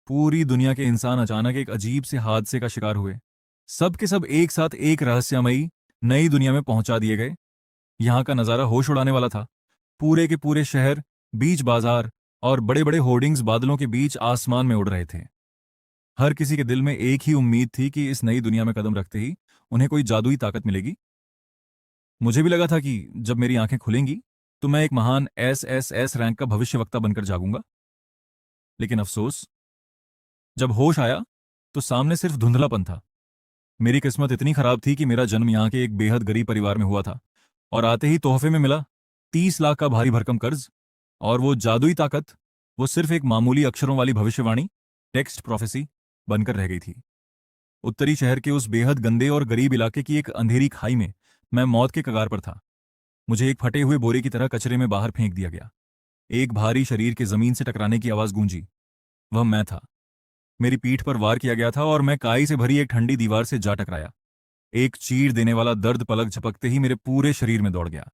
पूरी दुनिया के इंसान अचानक एक अजीब से हादसे का शिकार हुए। सब के सब एक साथ एक रहस्यमयी नई दुनिया में पहुंचा दिए गए। यहाँ का नज़ारा होश उड़ाने वाला था। पूरे के पूरे शहर, बीच बाजार और बड़े बड़े होर्डिंग्स बादलों के बीच आसमान में उड़ रहे थे। हर किसी के दिल में एक ही उम्मीद थी कि इस नई दुनिया में कदम रखते ही उन्हें कोई जादुई ताकत मिलेगी। मुझे भी लगा था कि जब मेरी आंखें खुलेंगी तो मैं एक महान एसएसएस रैंक का भविष्यवक्ता बनकर जागूंगा। लेकिन अफसोस, जब होश आया तो सामने सिर्फ धुंधलापन था। मेरी किस्मत इतनी खराब थी कि मेरा जन्म यहाँ के एक बेहद गरीब परिवार में हुआ था और आते ही तोहफे में मिला 30 लाख का भारी भरकम कर्ज। और वो जादुई ताकत, वो सिर्फ एक मामूली अक्षरों वाली भविष्यवाणी, टेक्स्ट प्रोफेसी बनकर रह गई थी। उत्तरी शहर के उस बेहद गंदे और गरीब इलाके की एक अंधेरी खाई में मैं मौत के कगार पर था। मुझे एक फटे हुए बोरे की तरह कचरे में बाहर फेंक दिया गया। एक भारी शरीर के जमीन से टकराने की आवाज गूंजी। वह मैं था। मेरी पीठ पर वार किया गया था और मैं काई से भरी एक ठंडी दीवार से जा टकराया। एक चीर देने वाला दर्द पलक झपकते ही मेरे पूरे शरीर में दौड़ गया।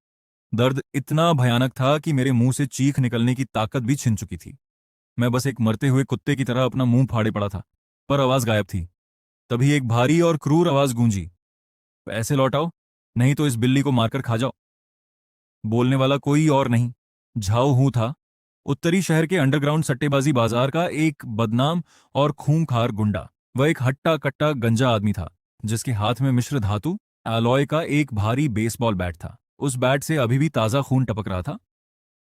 दर्द इतना भयानक था कि मेरे मुंह से चीख निकलने की ताकत भी छिन चुकी थी। मैं बस एक मरते हुए कुत्ते की तरह अपना मुंह फाड़े पड़ा था, पर आवाज गायब थी। तभी एक भारी और क्रूर आवाज गूंजी, पैसे लौटाओ, नहीं तो इस बिल्ली को मारकर खा जाओ। बोलने वाला कोई और नहीं, झाओ हूं था। उत्तरी शहर के अंडरग्राउंड सट्टेबाजी बाजार का एक बदनाम और खूंखार गुंडा। वह एक हट्टा कट्टा गंजा आदमी था, जिसके हाथ में मिश्र धातु एलॉय का एक भारी बेसबॉल बैट था। उस बैट से अभी भी ताजा खून टपक रहा था।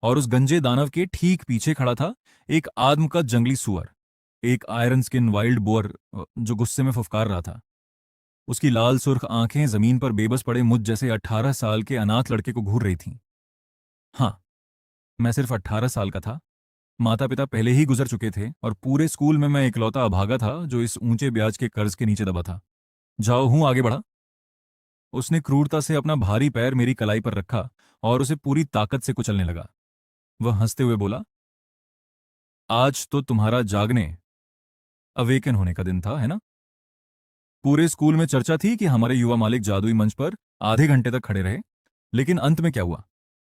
और उस गंजे दानव के ठीक पीछे खड़ा था एक आदमकद जंगली सुअर, एक आयरन स्किन वाइल्ड बोअर, जो गुस्से में फुफकार रहा था। उसकी लाल सुर्ख आंखें जमीन पर बेबस पड़े मुझ जैसे 18 साल के अनाथ लड़के को घूर रही थीं। हाँ, मैं सिर्फ 18 साल का था। माता पिता पहले ही गुजर चुके थे और पूरे स्कूल में मैं इकलौता अभागा था जो इस ऊंचे ब्याज के कर्ज के नीचे दबा था। जाओ हूं आगे बढ़ा। उसने क्रूरता से अपना भारी पैर मेरी कलाई पर रखा और उसे पूरी ताकत से कुचलने लगा। वह हंसते हुए बोला, आज तो तुम्हारा जागने, अवेकन होने का दिन था, है ना? पूरे स्कूल में चर्चा थी कि हमारे युवा मालिक जादुई मंच पर आधे घंटे तक खड़े रहे। लेकिन अंत में क्या हुआ?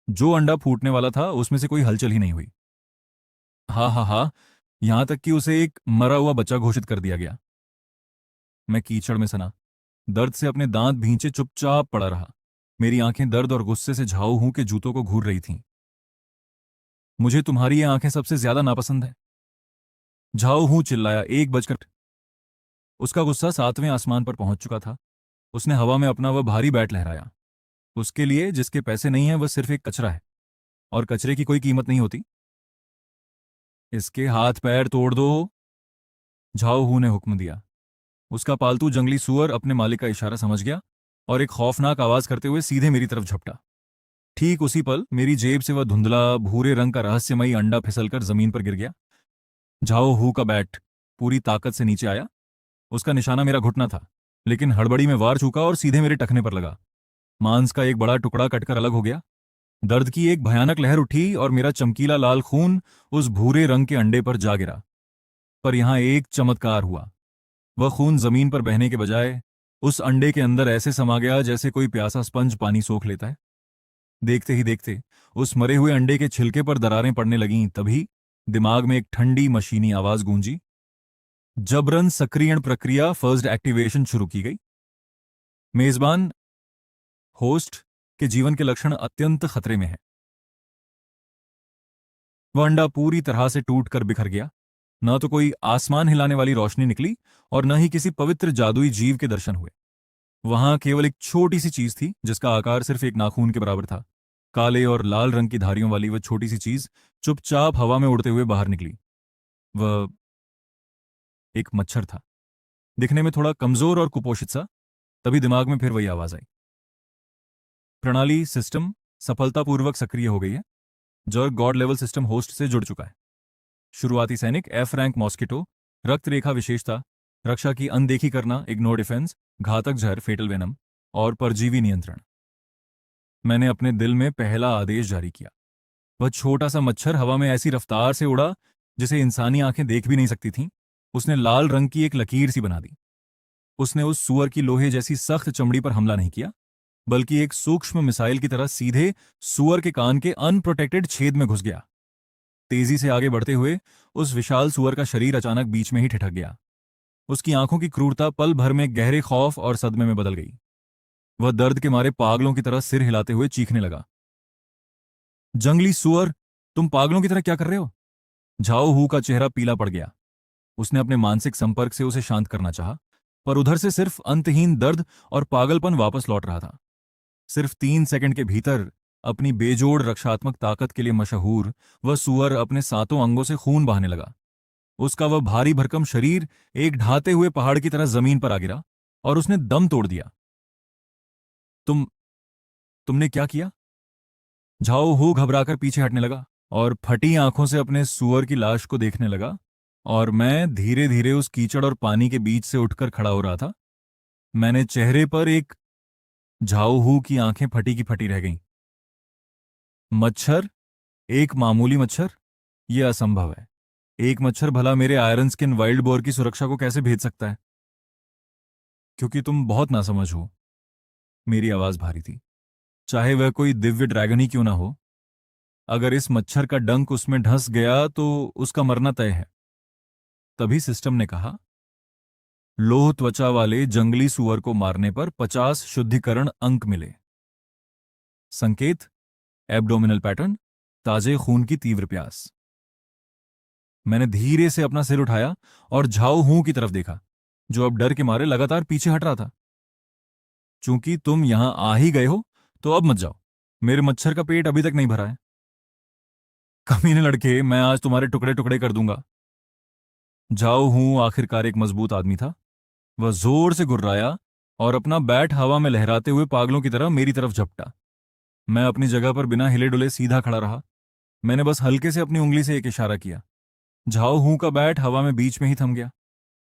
जो अंडा फूटने वाला था उसमें से कोई हलचल ही नहीं हुई। हा हा हा, यहां तक कि उसे एक मरा हुआ बच्चा घोषित कर दिया गया। मैं कीचड़ में सना, दर्द से अपने दांत भींचे चुपचाप पड़ा रहा। मेरी आंखें दर्द और गुस्से से झाऊ हूं के जूतों को घूर रही थीं। मुझे तुम्हारी ये आंखें सबसे ज्यादा नापसंद है, झाऊ हूं चिल्लाया। 1 बजकर। उसका गुस्सा 7वें आसमान पर पहुंच चुका था। उसने हवा में अपना वह भारी बैट लहराया। उसके लिए जिसके पैसे नहीं है वह सिर्फ एक कचरा है, और कचरे की कोई कीमत नहीं होती। इसके हाथ पैर तोड़ दो, झाओ हू ने हुक्म दिया। उसका पालतू जंगली सुअर अपने मालिक का इशारा समझ गया और एक खौफनाक आवाज करते हुए सीधे मेरी तरफ झपटा। ठीक उसी पल मेरी जेब से वह धुंधला भूरे रंग का रहस्यमयी अंडा फिसलकर जमीन पर गिर गया। झाओ हू का बैट पूरी ताकत से नीचे आया। उसका निशाना मेरा घुटना था, लेकिन हड़बड़ी में वार चूका और सीधे मेरे टखने पर लगा। मांस का एक बड़ा टुकड़ा कटकर अलग हो गया। दर्द की एक भयानक लहर उठी और मेरा चमकीला लाल खून उस भूरे रंग के अंडे पर जा गिरा। पर यहां एक चमत्कार हुआ। वह खून जमीन पर बहने के बजाय उस अंडे के अंदर ऐसे समा गया जैसे कोई प्यासा स्पंज पानी सोख लेता है। देखते ही देखते उस मरे हुए अंडे के छिलके पर दरारें पड़ने लगीं। तभी दिमाग में एक ठंडी मशीनी आवाज गूंजी। जबरन सक्रियण प्रक्रिया फर्स्ट एक्टिवेशन शुरू की गई। मेजबान, होस्ट के जीवन के लक्षण अत्यंत खतरे में है। वह अंडा पूरी तरह से टूट कर बिखर गया। न तो कोई आसमान हिलाने वाली रोशनी निकली और न ही किसी पवित्र जादुई जीव के दर्शन हुए। वहां केवल एक छोटी सी चीज थी जिसका आकार सिर्फ एक नाखून के बराबर था। काले और लाल रंग की धारियों वाली वह छोटी सी चीज चुपचाप हवा में उड़ते हुए बाहर निकली। वह एक मच्छर था, दिखने में थोड़ा कमजोर और कुपोषित सा। तभी दिमाग में फिर वही आवाज आई। प्रणाली सिस्टम सफलतापूर्वक सक्रिय हो गई है। जर्ग गॉड लेवल सिस्टम होस्ट से जुड़ चुका है। शुरुआती सैनिक एफ रैंक मॉस्किटो, रक्त रेखा विशेषता, रक्षा की अनदेखी करना, इग्नोर डिफेंस, घातक जहर फेटल वेनम, और परजीवी नियंत्रण। मैंने अपने दिल में पहला आदेश जारी किया। वह छोटा सा मच्छर हवा में ऐसी रफ्तार से उड़ा जिसे इंसानी आंखें देख भी नहीं सकती थीं। उसने लाल रंग की एक लकीर सी बना दी। उसने उस सुअर की लोहे जैसी सख्त चमड़ी पर हमला नहीं किया, बल्कि एक सूक्ष्म मिसाइल की तरह सीधे सुअर के कान के अनप्रोटेक्टेड छेद में घुस गया। तेजी से आगे बढ़ते हुए उस विशाल सुअर का शरीर अचानक बीच में ही ठिठक गया। उसकी आंखों की क्रूरता पल भर में गहरे खौफ और सदमे में बदल गई। वह दर्द के मारे पागलों की तरह सिर हिलाते हुए चीखने लगा। जंगली सुअर, तुम पागलों की तरह क्या कर रहे हो? झाओ हू का चेहरा पीला पड़ गया। उसने अपने मानसिक संपर्क से उसे शांत करना चाहा, पर उधर से सिर्फ अंतहीन दर्द और पागलपन वापस लौट रहा था। सिर्फ 3 सेकंड के भीतर अपनी बेजोड़ रक्षात्मक ताकत के लिए मशहूर वह सुअर अपने सातों अंगों से खून बहाने लगा। उसका वह भारी भरकम शरीर एक ढाते हुए पहाड़ की तरह जमीन पर आ गिरा और उसने दम तोड़ दिया। तुम तुमने क्या किया? झाओ हू घबराकर पीछे हटने लगा और फटी आंखों से अपने सुअर की लाश को देखने लगा। और मैं धीरे धीरे उस कीचड़ और पानी के बीच से उठकर खड़ा हो रहा था। मैंने चेहरे पर एक झाओ हू की आंखें फटी की फटी रह गईं। मच्छर? एक मामूली मच्छर? यह असंभव है। एक मच्छर भला मेरे आयरन स्किन वाइल्ड बोर की सुरक्षा को कैसे भेज सकता है? क्योंकि तुम बहुत नासमझ हो। मेरी आवाज भारी थी। चाहे वह कोई दिव्य ड्रैगन ही क्यों ना हो, अगर इस मच्छर का डंक उसमें ढस गया तो उसका मरना तय है। तभी सिस्टम ने कहा, लोह त्वचा वाले जंगली सुअर को मारने पर 50 शुद्धिकरण अंक मिले। संकेत, एब्डोमिनल पैटर्न, ताजे खून की तीव्र प्यास। मैंने धीरे से अपना सिर उठाया और झाओ हूं की तरफ देखा, जो अब डर के मारे लगातार पीछे हट रहा था। चूंकि तुम यहां आ ही गए हो तो अब मत जाओ। मेरे मच्छर का पेट अभी तक नहीं भरा है। कमीने लड़के, मैं आज तुम्हारे टुकड़े टुकड़े कर दूंगा। झाओ हूं आखिरकार एक मजबूत आदमी था। वह जोर से गुर्राया और अपना बैट हवा में लहराते हुए पागलों की तरह मेरी तरफ झपटा। मैं अपनी जगह पर बिना हिले डुले सीधा खड़ा रहा। मैंने बस हल्के से अपनी उंगली से एक इशारा किया। झाओ हूं का बैट हवा में बीच में ही थम गया।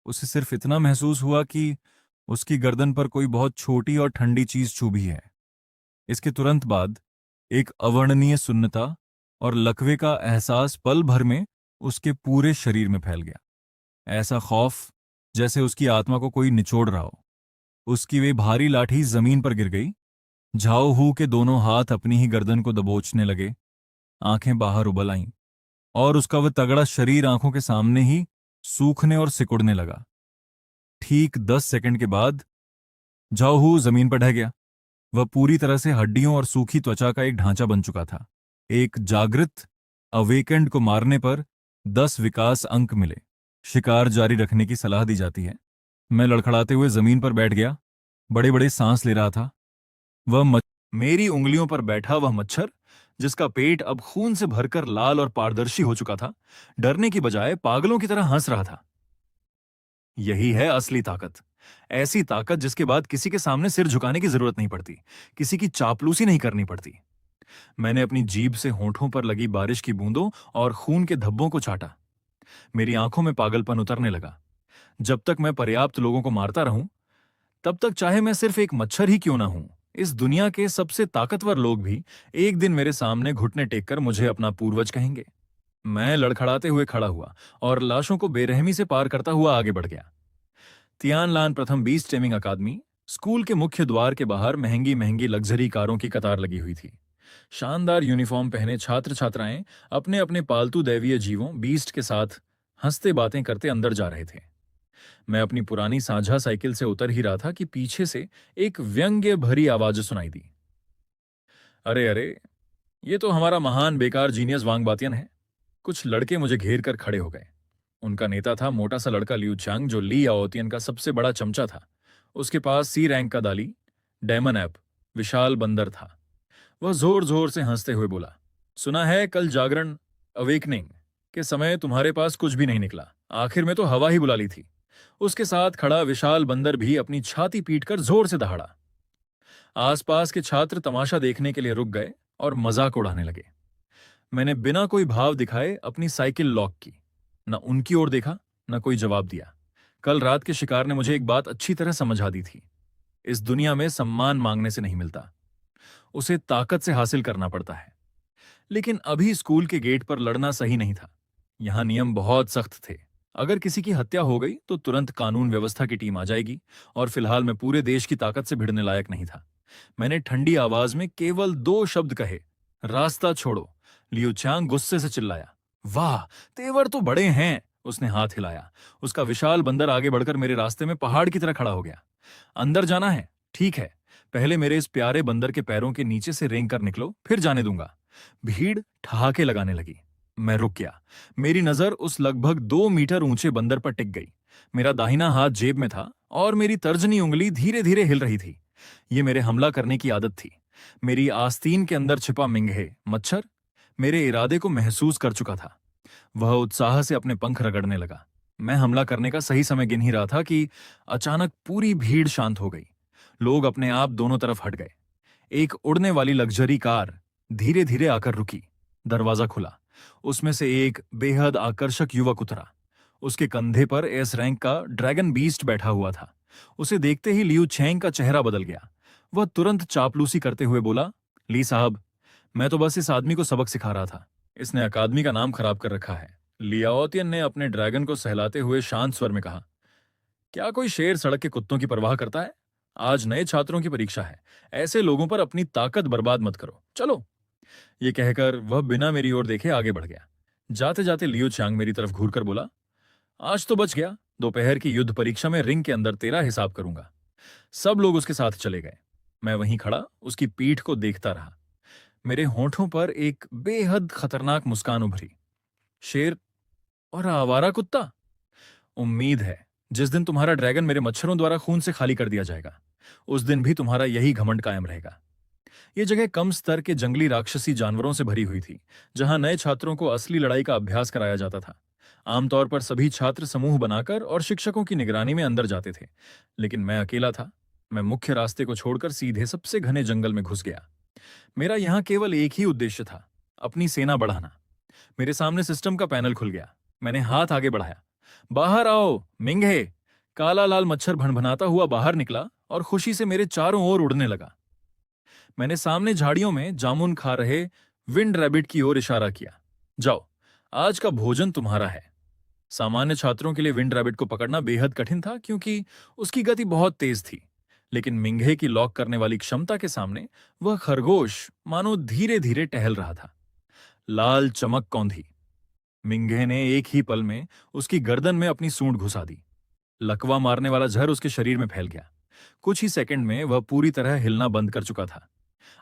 उसे सिर्फ इतना महसूस हुआ कि उसकी गर्दन पर कोई बहुत छोटी और ठंडी चीज चुभी है। इसके तुरंत बाद एक अवर्णनीय सुन्नता और लकवे का एहसास पल भर में उसके पूरे शरीर में फैल गया। ऐसा खौफ जैसे उसकी आत्मा को कोई निचोड़ रहा हो। उसकी वे भारी लाठी जमीन पर गिर गई। झाओ हू के दोनों हाथ अपनी ही गर्दन को दबोचने लगे। आंखें बाहर उबल आईं और उसका वह तगड़ा शरीर आंखों के सामने ही सूखने और सिकुड़ने लगा। ठीक 10 सेकंड के बाद झाओ हू जमीन पर ढह गया। वह पूरी तरह से हड्डियों और सूखी त्वचा का एक ढांचा बन चुका था। एक जागृत अवेकेंड को मारने पर 10 विकास अंक मिले। शिकार जारी रखने की सलाह दी जाती है। मैं लड़खड़ाते हुए जमीन पर बैठ गया, बड़े बड़े सांस ले रहा था। मेरी उंगलियों पर बैठा वह मच्छर, जिसका पेट अब खून से भरकर लाल और पारदर्शी हो चुका था, डरने की बजाय पागलों की तरह हंस रहा था। यही है असली ताकत। ऐसी ताकत जिसके बाद किसी के सामने सिर झुकाने की जरूरत नहीं पड़ती, किसी की चापलूसी नहीं करनी पड़ती। मैंने अपनी जीभ से होंठों पर लगी बारिश की बूंदों और खून के धब्बों को चाटा। मेरी आंखों में पागलपन उतरने लगा। जब तक मैं पर्याप्त लोगों को मारता रहूं, तब तक चाहे मैं सिर्फ एक मच्छर ही क्यों ना हूं, इस दुनिया के सबसे ताकतवर लोग भी एक दिन मेरे सामने घुटने टेककर मुझे अपना पूर्वज कहेंगे। मैं लड़खड़ाते हुए खड़ा हुआ और लाशों को बेरहमी से पार करता हुआ आगे बढ़ गया। तियान लान प्रथम बीस टेमिंग अकादमी स्कूल के मुख्य द्वार के बाहर महंगी महंगी लग्जरी कारों की कतार लगी हुई थी। शानदार यूनिफॉर्म पहने छात्र छात्राएं अपने अपने पालतू दैवीय जीवों बीस्ट के साथ हंसते बातें करते अंदर जा रहे थे। मैं अपनी पुरानी साझा साइकिल से उतर ही रहा था कि पीछे से एक व्यंग्य भरी आवाज सुनाई दी। अरे अरे, ये तो हमारा महान बेकार जीनियस वांगबातियन है। कुछ लड़के मुझे घेर कर खड़े हो गए। उनका नेता था मोटा सा लड़का लिू चांग, जो ली आओतियन का सबसे बड़ा चमचा था। उसके पास सी रैंक का दाली डायमन ऐप विशाल बंदर था। वह जोर जोर से हंसते हुए बोला, सुना है कल जागरण अवेकनिंग के समय तुम्हारे पास कुछ भी नहीं निकला, आखिर में तो हवा ही बुला ली थी। उसके साथ खड़ा विशाल बंदर भी अपनी छाती पीटकर जोर से दहाड़ा। आसपास के छात्र तमाशा देखने के लिए रुक गए और मजाक उड़ाने लगे। मैंने बिना कोई भाव दिखाए अपनी साइकिल लॉक की। न उनकी ओर देखा, न कोई जवाब दिया। कल रात के शिकार ने मुझे एक बात अच्छी तरह समझा दी थी। इस दुनिया में सम्मान मांगने से नहीं मिलता, उसे ताकत से हासिल करना पड़ता है। लेकिन अभी स्कूल के गेट पर लड़ना सही नहीं था। यहां नियम बहुत सख्त थे। अगर किसी की हत्या हो गई तो तुरंत कानून व्यवस्था की टीम आ जाएगी, और फिलहाल मैं पूरे देश की ताकत से भिड़ने लायक नहीं था। मैंने ठंडी आवाज में केवल 2 शब्द कहे, रास्ता छोड़ो। लियू चांग गुस्से से चिल्लाया, वाह, तेवर तो बड़े हैं। उसने हाथ हिलाया। उसका विशाल बंदर आगे बढ़कर मेरे रास्ते में पहाड़ की तरह खड़ा हो गया। अंदर जाना है? ठीक है, पहले मेरे इस प्यारे बंदर के पैरों के नीचे से रेंग कर निकलो, फिर जाने दूंगा। भीड़ ठहाके लगाने लगी। मैं रुक गया। मेरी नजर उस लगभग 2 मीटर ऊंचे बंदर पर टिक गई। मेरा दाहिना हाथ जेब में था और मेरी तर्जनी उंगली धीरे धीरे हिल रही थी। ये मेरे हमला करने की आदत थी। मेरी आस्तीन के अंदर छिपा मिंगहे मच्छर मेरे इरादे को महसूस कर चुका था। वह उत्साह से अपने पंख रगड़ने लगा। मैं हमला करने का सही समय गिन ही रहा था कि अचानक पूरी भीड़ शांत हो गई। लोग अपने आप दोनों तरफ हट गए। एक उड़ने वाली लग्जरी कार धीरे धीरे आकर रुकी। दरवाजा खुला। उसमें से एक बेहद आकर्षक युवक उतरा। उसके कंधे पर एस रैंक का ड्रैगन बीस्ट बैठा हुआ था। उसे देखते ही लियू छेंग का चेहरा बदल गया। वह तुरंत चापलूसी करते हुए बोला, ली साहब, मैं तो बस इस आदमी को सबक सिखा रहा था। इसने अकादमी का नाम खराब कर रखा है। लियाओतियन ने अपने ड्रैगन को सहलाते हुए शांत स्वर में कहा, क्या कोई शेर सड़क के कुत्तों की परवाह करता है? आज नए छात्रों की परीक्षा है। ऐसे लोगों पर अपनी ताकत बर्बाद मत करो। चलो। ये कहकर वह बिना मेरी ओर देखे आगे बढ़ गया। जाते जाते लियो चांग मेरी तरफ घूरकर बोला, आज तो बच गया। दोपहर की युद्ध परीक्षा में रिंग के अंदर तेरा हिसाब करूंगा। सब लोग उसके साथ चले गए। मैं वहीं खड़ा उसकी पीठ को देखता रहा। मेरे होठों पर एक बेहद खतरनाक मुस्कान उभरी। शेर और आवारा कुत्ता? उम्मीद है जिस दिन तुम्हारा ड्रैगन मेरे मच्छरों द्वारा खून से खाली कर दिया जाएगा, उस दिन भी तुम्हारा यही घमंड कायम रहेगा। यह जगह कम स्तर के जंगली राक्षसी जानवरों से भरी हुई थी, जहां नए छात्रों को असली लड़ाई का अभ्यास कराया जाता था। आमतौर पर सभी छात्र समूह बनाकर और शिक्षकों की निगरानी में अंदर जाते थे, लेकिन मैं अकेला था। मैं मुख्य रास्ते को छोड़कर सीधे सबसे घने जंगल में घुस गया। मेरा यहां केवल एक ही उद्देश्य था, अपनी सेना बढ़ाना। मेरे सामने सिस्टम का पैनल खुल गया। मैंने हाथ आगे बढ़ाया। बाहर आओ मिंगे। काला लाल मच्छर भनभनाता हुआ बाहर निकला और खुशी से मेरे चारों ओर उड़ने लगा। मैंने सामने झाड़ियों में जामुन खा रहे विंड रैबिट की ओर इशारा किया। जाओ, आज का भोजन तुम्हारा है। सामान्य छात्रों के लिए विंड रैबिट को पकड़ना बेहद कठिन था, क्योंकि उसकी गति बहुत तेज थी। लेकिन मिंगे की लॉक करने वाली क्षमता के सामने वह खरगोश मानो धीरे धीरे टहल रहा था। लाल चमक कौंधी। मिंगे ने एक ही पल में उसकी गर्दन में अपनी सूंड घुसा दी। लकवा मारने वाला जहर उसके शरीर में फैल गया। कुछ ही सेकंड में वह पूरी तरह हिलना बंद कर चुका था।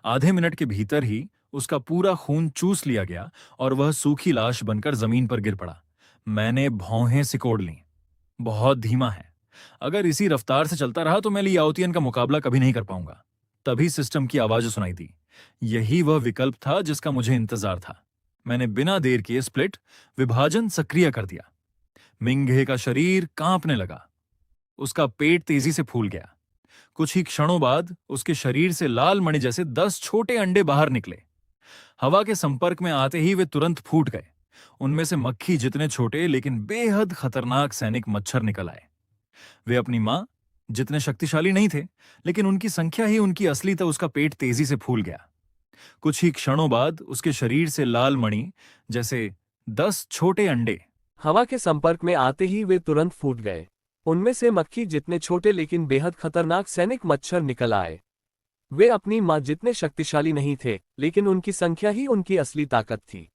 आधे मिनट के भीतर ही उसका पूरा खून चूस लिया गया और वह सूखी लाश बनकर जमीन पर गिर पड़ा। मैंने भौहें सिकोड़ लीं। बहुत धीमा है। अगर इसी रफ्तार से चलता रहा तो मैं लियाओतियन का मुकाबला कभी नहीं कर पाऊंगा। तभी सिस्टम की आवाज सुनाई दी। यही वह विकल्प था जिसका मुझे इंतजार था। मैंने बिना देर किए स्प्लिट विभाजन सक्रिय कर दिया। मिंगे का शरीर कांपने लगा। उसका पेट तेजी से फूल गया। कुछ ही क्षणों बाद उसके शरीर से लाल मणि जैसे 10 छोटे अंडे बाहर निकले। हवा के संपर्क में आते ही वे तुरंत फूट गए। उनमें से मक्खी जितने छोटे लेकिन बेहद खतरनाक सैनिक मच्छर निकल आए। वे अपनी मां जितने शक्तिशाली नहीं थे, लेकिन उनकी संख्या ही उनकी असली था। उसका पेट तेजी से फूल गया। कुछ ही क्षणों बाद उसके शरीर से लाल मणि जैसे 10 छोटे अंडे हवा के संपर्क में आते ही वे तुरंत फूट गए। उनमें से मक्खी जितने छोटे लेकिन बेहद खतरनाक सैनिक मच्छर निकल आए। वे अपनी मां जितने शक्तिशाली नहीं थे, लेकिन उनकी संख्या ही उनकी असली ताकत थी।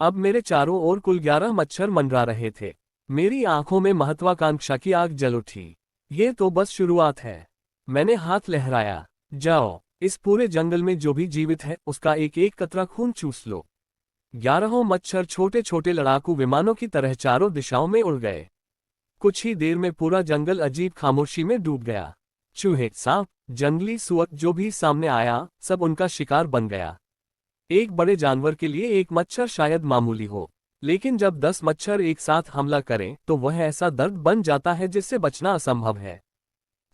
अब मेरे चारों ओर कुल 11 मच्छर मंडरा रहे थे। मेरी आंखों में महत्वाकांक्षा की आग जल उठी। ये तो बस शुरुआत है। मैंने हाथ लहराया। जाओ, इस पूरे जंगल में जो भी जीवित है उसका एक एक कतरा खून चूस लो। 11 मच्छर छोटे छोटे लड़ाकू विमानों की तरह चारों दिशाओं में उड़ गए। कुछ ही देर में पूरा जंगल अजीब खामोशी में डूब गया। चूहे, सांप, जंगली सुअर जो भी सामने आया, सब उनका शिकार बन गया। एक बड़े जानवर के लिए एक मच्छर शायद मामूली हो, लेकिन जब 10 मच्छर एक साथ हमला करें तो वह ऐसा दर्द बन जाता है जिससे बचना असंभव है।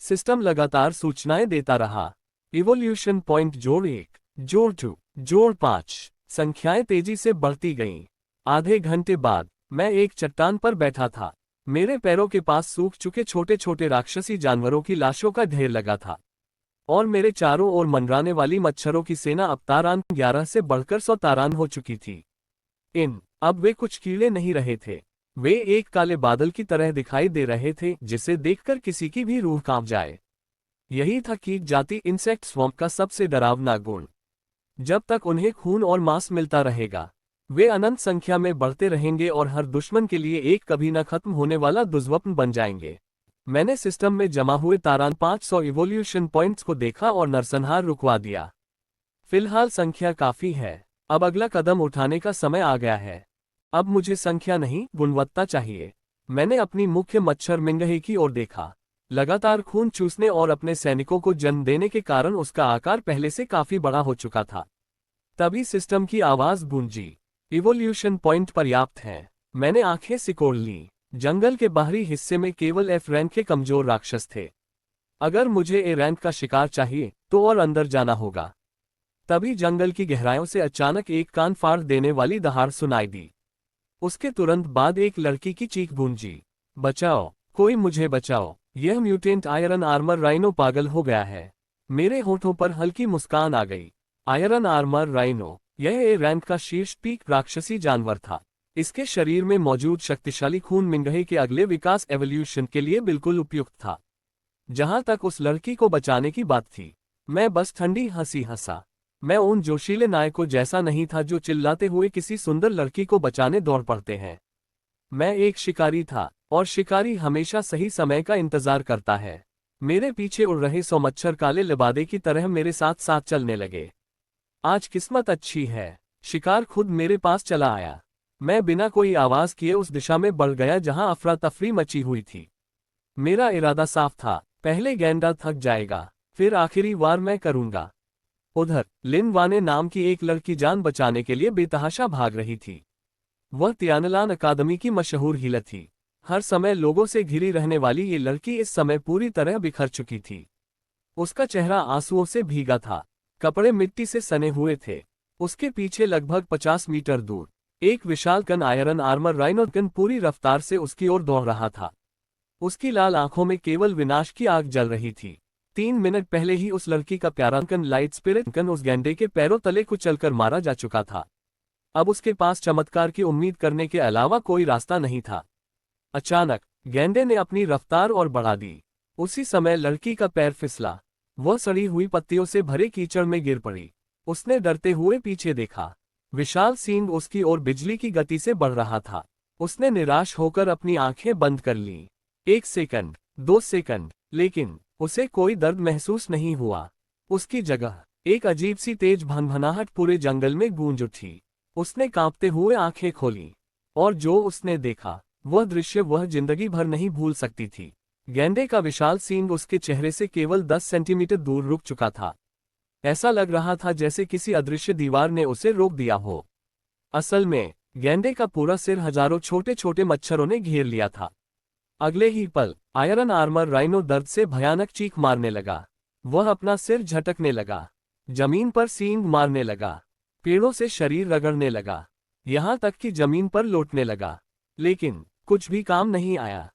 सिस्टम लगातार सूचनाएं देता रहा। इवोल्यूशन पॉइंट जोड़ 1, जोड़ 2, जोड़ 5। संख्याएं तेजी से बढ़ती गईं। आधे घंटे बाद मैं एक चट्टान पर बैठा था। मेरे पैरों के पास सूख चुके छोटे छोटे राक्षसी जानवरों की लाशों का ढेर लगा था, और मेरे चारों ओर मंडराने वाली मच्छरों की सेना अब तारान 11 से बढ़कर 100 तारान हो चुकी थी। अब वे कुछ कीड़े नहीं रहे थे। वे एक काले बादल की तरह दिखाई दे रहे थे, जिसे देखकर किसी की भी रूह कांप जाए। यही था कीट जाति इंसेक्ट स्वॉम्प का सबसे डरावना गुण। जब तक उन्हें खून और मांस मिलता रहेगा, वे अनंत संख्या में बढ़ते रहेंगे और हर दुश्मन के लिए एक कभी न खत्म होने वाला दुर्स्वप्न बन जाएंगे। मैंने सिस्टम में जमा हुए तारान 500 इवोल्यूशन पॉइंट्स को देखा और नरसंहार रुकवा दिया। फिलहाल संख्या काफी है, अब अगला कदम उठाने का समय आ गया है। अब मुझे संख्या नहीं, गुणवत्ता चाहिए। मैंने अपनी मुख्य मच्छर मिंगही की ओर देखा। लगातार खून चूसने और अपने सैनिकों को जन्म देने के कारण उसका आकार पहले से काफी बड़ा हो चुका था। तभी सिस्टम की आवाज गूंजी, इवोल्यूशन पॉइंट पर्याप्त हैं। मैंने आंखें सिकोड़ लीं। जंगल के बाहरी हिस्से में केवल एफ रैंक के कमजोर राक्षस थे। अगर मुझे ए रैंक का शिकार चाहिए तो और अंदर जाना होगा। तभी जंगल की गहराइयों से अचानक एक कान फाड़ देने वाली दहाड़ सुनाई दी। उसके तुरंत बाद एक लड़की की चीख गूंजी, बचाओ, कोई मुझे बचाओ, यह म्यूटेंट आयरन आर्मर राइनो पागल हो गया है। मेरे होठों पर हल्की मुस्कान आ गई। आयरन आर्मर राइनो, यह ए रैंक का शीर्ष पीक राक्षसी जानवर था। इसके शरीर में मौजूद शक्तिशाली खून मिंगहे के अगले विकास एवोल्यूशन के लिए बिल्कुल उपयुक्त था। जहां तक उस लड़की को बचाने की बात थी, मैं बस ठंडी हंसी हंसा। मैं उन जोशीले नायकों जैसा नहीं था जो चिल्लाते हुए किसी सुंदर लड़की को बचाने दौड़ पड़ते हैं। मैं एक शिकारी था, और शिकारी हमेशा सही समय का इंतजार करता है। मेरे पीछे उड़ रहे 100 मच्छर काले लिबादे की तरह मेरे साथ साथ चलने लगे। आज किस्मत अच्छी है, शिकार खुद मेरे पास चला आया। मैं बिना कोई आवाज किए उस दिशा में बढ़ गया जहां अफरा तफरी मची हुई थी। मेरा इरादा साफ था, पहले गैंडा थक जाएगा, फिर आखिरी वार मैं करूंगा। उधर लिन वाने नाम की एक लड़की जान बचाने के लिए बेतहाशा भाग रही थी। वह तियानलान अकादमी की मशहूर हीलर थी। हर समय लोगों से घिरी रहने वाली ये लड़की इस समय पूरी तरह बिखर चुकी थी। उसका चेहरा आंसुओं से भीगा था, कपड़े मिट्टी से सने हुए थे। उसके पीछे लगभग 50 मीटर दूर एक विशाल कन आयरन आर्मर राइनोकन पूरी रफ्तार से उसकी ओर दौड़ रहा था। उसकी लाल आंखों में केवल विनाश की आग जल रही थी। 3 मिनट पहले ही उस लड़की का प्यारा कन लाइट स्पिरिट कन उस गैंडे के पैरों तले कुचलकर मारा जा चुका था। अब उसके पास चमत्कार की उम्मीद करने के अलावा कोई रास्ता नहीं था। अचानक गैंडे ने अपनी रफ्तार और बढ़ा दी। उसी समय लड़की का पैर फिसला। वह सड़ी हुई पत्तियों से भरे कीचड़ में गिर पड़ी। उसने डरते हुए पीछे देखा। विशाल सींग उसकी ओर बिजली की गति से बढ़ रहा था। उसने निराश होकर अपनी आंखें बंद कर लीं। 1 सेकंड, 2 सेकंड, लेकिन उसे कोई दर्द महसूस नहीं हुआ। उसकी जगह एक अजीब सी तेज भनभनाहट पूरे जंगल में गूंज उठी। उसने कांपते हुए आंखें खोलीं, और जो उसने देखा वह दृश्य वह जिंदगी भर नहीं भूल सकती थी। गैंडे का विशाल सींग उसके चेहरे से केवल 10 सेंटीमीटर दूर रुक चुका था। ऐसा लग रहा था जैसे किसी अदृश्य दीवार ने उसे रोक दिया हो। असल में गैंडे का पूरा सिर हजारों छोटे छोटे मच्छरों ने घेर लिया था। अगले ही पल आयरन आर्मर राइनो दर्द से भयानक चीख मारने लगा। वह अपना सिर झटकने लगा, जमीन पर सींग मारने लगा, पेड़ों से शरीर रगड़ने लगा, यहां तक कि जमीन पर लौटने लगा। लेकिन कुछ भी काम नहीं आया।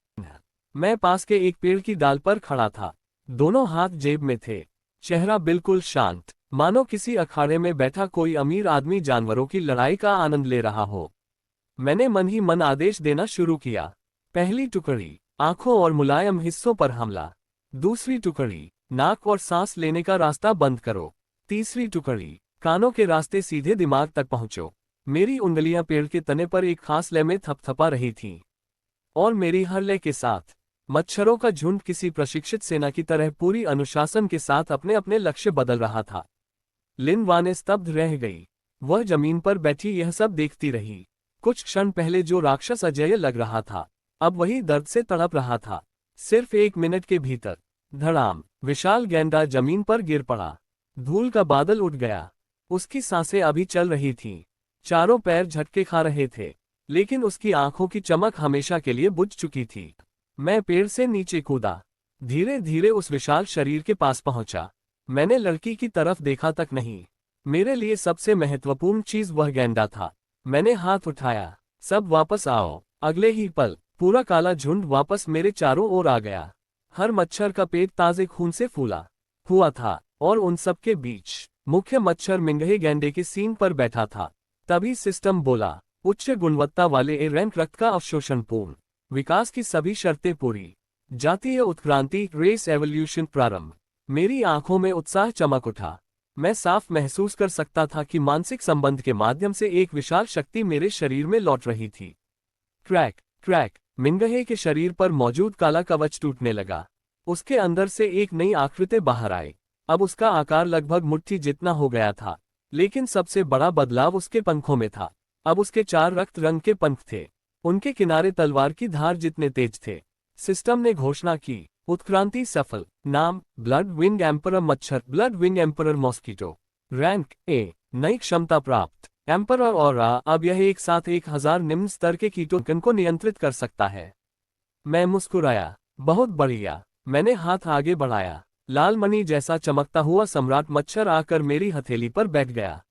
मैं पास के एक पेड़ की डाल पर खड़ा था, दोनों हाथ जेब में थे, चेहरा बिल्कुल शांत, मानो किसी अखाड़े में बैठा कोई अमीर आदमी जानवरों की लड़ाई का आनंद ले रहा हो। मैंने मन ही मन आदेश देना शुरू किया। पहली टुकड़ी, आंखों और मुलायम हिस्सों पर हमला। दूसरी टुकड़ी, नाक और सांस लेने का रास्ता बंद करो। तीसरी टुकड़ी, कानों के रास्ते सीधे दिमाग तक पहुंचो। मेरी उंगलियां पेड़ के तने पर एक खास लय में थपथपा रही थीं, और मेरी हर लय के साथ मच्छरों का झुंड किसी प्रशिक्षित सेना की तरह पूरी अनुशासन के साथ अपने अपने लक्ष्य बदल रहा था। लिन वाने स्तब्ध रह गई। वह जमीन पर बैठी यह सब देखती रही। कुछ क्षण पहले जो राक्षस अजेय लग रहा था, अब वही दर्द से तड़प रहा था। सिर्फ 1 मिनट के भीतर धड़ाम, विशाल गैंडा जमीन पर गिर पड़ा। धूल का बादल उठ गया। उसकी सांसें अभी चल रही थीं, चारों पैर झटके खा रहे थे, लेकिन उसकी आंखों की चमक हमेशा के लिए बुझ चुकी थी। मैं पेड़ से नीचे कूदा, धीरे धीरे उस विशाल शरीर के पास पहुंचा। मैंने लड़की की तरफ देखा तक नहीं। मेरे लिए सबसे महत्वपूर्ण चीज वह गैंडा था। मैंने हाथ उठाया, सब वापस आओ। अगले ही पल पूरा काला झुंड वापस मेरे चारों ओर आ गया। हर मच्छर का पेट ताजे खून से फूला हुआ था, और उन सब के बीच मुख्य मच्छर मिंगहे गैंडे के सींग पर बैठा था। तभी सिस्टम बोला, उच्च गुणवत्ता वाले ए रैंक रक्त का अवशोषण पूर्ण, विकास की सभी शर्तें पूरी, जातीय उत्क्रांति रेस एवोल्यूशन प्रारंभ। मेरी आंखों में उत्साह चमक उठा। मैं साफ महसूस कर सकता था कि मानसिक संबंध के माध्यम से एक विशाल शक्ति मेरे शरीर में लौट रही थी। क्रैक क्रैक, मिनगहे के शरीर पर मौजूद काला कवच टूटने लगा। उसके अंदर से एक नई आकृति बाहर आई। अब उसका आकार लगभग मुट्ठी जितना हो गया था, लेकिन सबसे बड़ा बदलाव उसके पंखों में था। अब उसके 4 रक्त रंग के पंख थे। उनके किनारे तलवार की धार जितने तेज थे। सिस्टम ने घोषणा की, उत्क्रांति सफल। नाम, ब्लड विंग एम्परर मच्छर, blood wing emperor mosquito. Rank A, नई क्षमता प्राप्त, एम्परर और अब यह एक साथ 1000 निम्न स्तर के कीटोकन को नियंत्रित कर सकता है। मैं मुस्कुराया। बहुत बढ़िया। मैंने हाथ आगे बढ़ाया। लाल मणि जैसा चमकता हुआ सम्राट मच्छर आकर मेरी हथेली पर बैठ गया।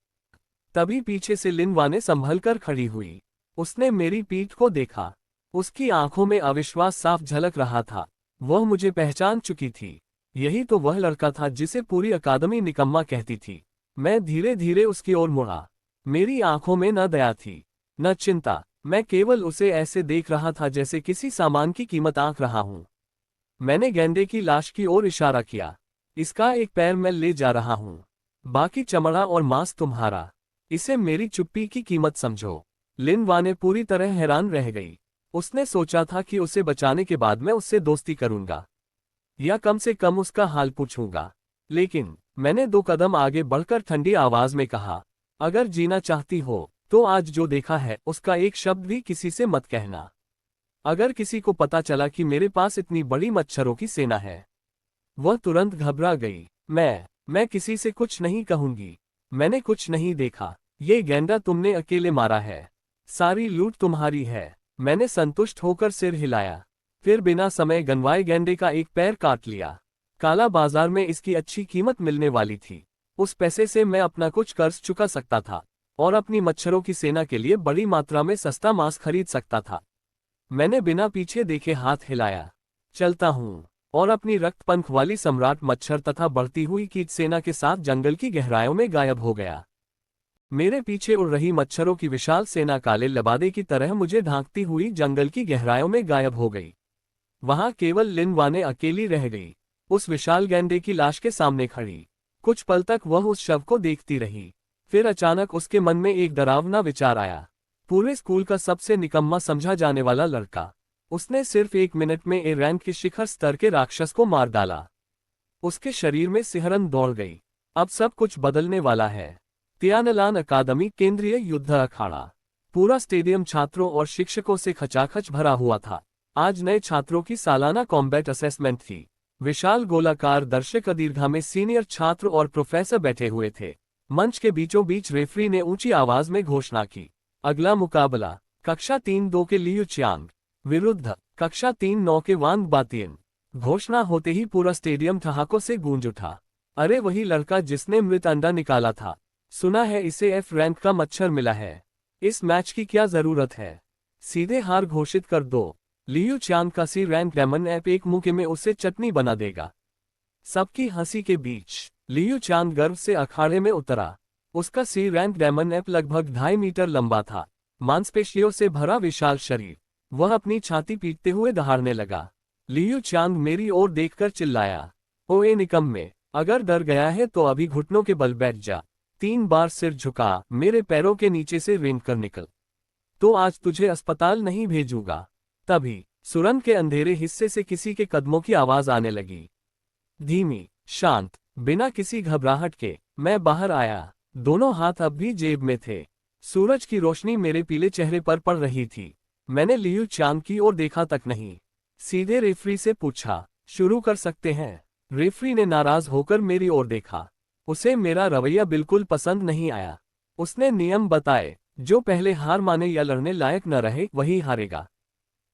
तभी पीछे से लिनवा ने संभल कर खड़ी हुई। उसने मेरी पीठ को देखा। उसकी आंखों में अविश्वास साफ झलक रहा था। वह मुझे पहचान चुकी थी। यही तो वह लड़का था जिसे पूरी अकादमी निकम्मा कहती थी। मैं धीरे धीरे उसकी ओर मुड़ा। मेरी आंखों में न दया थी, न चिंता। मैं केवल उसे ऐसे देख रहा था जैसे किसी सामान की कीमत आंक रहा हूं। मैंने गेंडे की लाश की ओर इशारा किया। इसका एक पैर मैं ले जा रहा हूं, बाकी चमड़ा और मांस तुम्हारा। इसे मेरी चुप्पी की कीमत समझो। लिनवा ने पूरी तरह हैरान रह गई। उसने सोचा था कि उसे बचाने के बाद मैं उससे दोस्ती करूंगा, या कम से कम उसका हाल पूछूंगा। लेकिन मैंने 2 कदम आगे बढ़कर ठंडी आवाज में कहा, अगर जीना चाहती हो तो आज जो देखा है उसका एक शब्द भी किसी से मत कहना। अगर किसी को पता चला कि मेरे पास इतनी बड़ी मच्छरों की सेना है। वह तुरंत घबरा गई। मैं किसी से कुछ नहीं कहूंगी। मैंने कुछ नहीं देखा। ये गेंडा तुमने अकेले मारा है। सारी लूट तुम्हारी है। मैंने संतुष्ट होकर सिर हिलाया। फिर बिना समय गंवाए गेंडे का एक पैर काट लिया। काला बाजार में इसकी अच्छी कीमत मिलने वाली थी। उस पैसे से मैं अपना कुछ कर्ज चुका सकता था और अपनी मच्छरों की सेना के लिए बड़ी मात्रा में सस्ता मांस खरीद सकता था। मैंने बिना पीछे देखे हाथ हिलाया। चलता हूं, और अपनी रक्त पंख वाली सम्राट मच्छर तथा बढ़ती हुई कीट सेना के साथ जंगल की गहराइयों में गायब हो गया। मेरे पीछे उड़ रही मच्छरों की विशाल सेना काले लबादे की तरह मुझे ढांकती हुई जंगल की गहराइयों में गायब हो गई। वहां केवल लिनवा ने अकेली रह गई, उस विशाल गेंडे की लाश के सामने खड़ी। कुछ पल तक वह उस शव को देखती रही। फिर अचानक उसके मन में एक डरावना विचार आया। पूरे स्कूल का सबसे निकम्मा समझा जाने वाला लड़का, उसने सिर्फ 1 मिनट में ए रैंक के शिखर स्तर के राक्षस को मार डाला। उसके शरीर में सिहरन दौड़ गई। अब सब कुछ बदलने वाला है। तियानलान अकादमी केंद्रीय युद्ध अखाड़ा। पूरा स्टेडियम छात्रों और शिक्षकों से खचाखच भरा हुआ था। आज नए छात्रों की सालाना कॉम्बैट असेसमेंट थी। विशाल गोलाकार दर्शक दीर्घा में सीनियर छात्र और प्रोफेसर बैठे हुए थे। मंच के बीचों बीच रेफरी ने ऊंची आवाज में घोषणा की, अगला मुकाबला कक्षा 3-2 के लियू चियांग विरुद्ध कक्षा 3-9 के वांग बातियन। घोषणा होते ही पूरा स्टेडियम ठहाकों से गूंज उठा। अरे वही लड़का जिसने मृत अंडा निकाला था। सुना है इसे F रैंक का मच्छर मिला है। इस मैच की क्या जरूरत है, सीधे हार घोषित कर दो। लियू चियांग का C रैंक डेमन ऐप एक मुक्के में उसे चटनी बना देगा। सबकी हंसी के बीच लियू चियांग गर्व से अखाड़े में उतरा। उसका C रैंक डेमन ऐप लगभग 2.5 मीटर लंबा था, मांसपेशियों से भरा विशाल शरीर। वह अपनी छाती पीटते हुए दहाड़ने लगा। लियू चियांग मेरी ओर देखकर चिल्लाया, ओए निकम्मे, अगर डर गया है तो अभी घुटनों के बल बैठ जा। 3 बार सिर झुका, मेरे पैरों के नीचे से रेंग कर निकल, तो आज तुझे अस्पताल नहीं भेजूंगा। तभी सुरंग के अंधेरे हिस्से से किसी के कदमों की आवाज आने लगी। धीमी, शांत, बिना किसी घबराहट के मैं बाहर आया। दोनों हाथ अब भी जेब में थे। सूरज की रोशनी मेरे पीले चेहरे पर पड़ रही थी। मैंने लियू चियांग की ओर देखा तक नहीं। सीधे रेफरी से पूछा, शुरू कर सकते हैं। रेफरी ने नाराज होकर मेरी ओर देखा। उसे मेरा रवैया बिल्कुल पसंद नहीं आया। उसने नियम बताए, जो पहले हार माने या लड़ने लायक न रहे वही हारेगा।